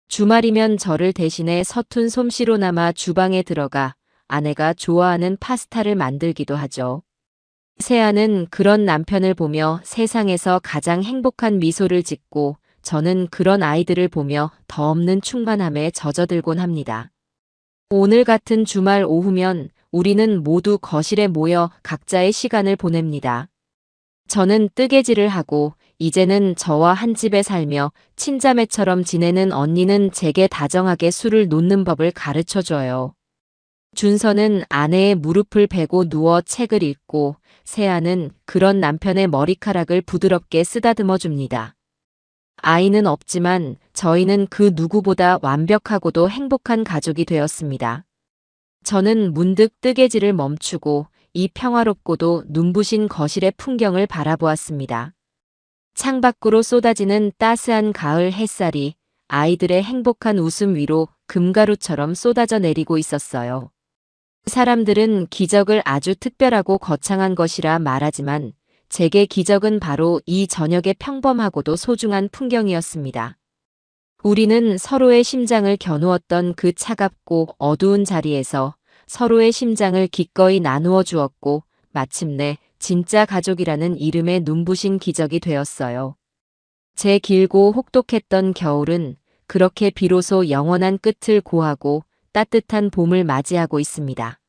주말이면 저를 대신해 서툰 솜씨로나마 주방에 들어가 아내가 좋아하는 파스타를 만들기도 하죠. 세아는 그런 남편을 보며 세상에서 가장 행복한 미소를 짓고 저는 그런 아이들을 보며 더 없는 충만함에 젖어들곤 합니다. 오늘 같은 주말 오후면 우리는 모두 거실에 모여 각자의 시간을 보냅니다. 저는 뜨개질을 하고 이제는 저와 한 집에 살며 친자매처럼 지내는 언니는 제게 다정하게 술을 놓는 법을 가르쳐줘요. 준서는 아내의 무릎을 베고 누워 책을 읽고 세아는 그런 남편의 머리카락을 부드럽게 쓰다듬어 줍니다. 아이는 없지만 저희는 그 누구보다 완벽하고도 행복한 가족이 되었습니다. 저는 문득 뜨개질을 멈추고 이 평화롭고도 눈부신 거실의 풍경을 바라보았습니다. 창밖으로 쏟아지는 따스한 가을 햇살이 아이들의 행복한 웃음 위로 금가루처럼 쏟아져 내리고 있었어요. 사람들은 기적을 아주 특별하고 거창한 것이라 말하지만 제게 기적은 바로 이 저녁의 평범하고도 소중한 풍경이었습니다. 우리는 서로의 심장을 겨누었던 그 차갑고 어두운 자리에서 서로의 심장을 기꺼이 나누어 주었고 마침내 진짜 가족이라는 이름의 눈부신 기적이 되었어요. 제 길고 혹독했던 겨울은 그렇게 비로소 영원한 끝을 고하고 따뜻한 봄을 맞이하고 있습니다.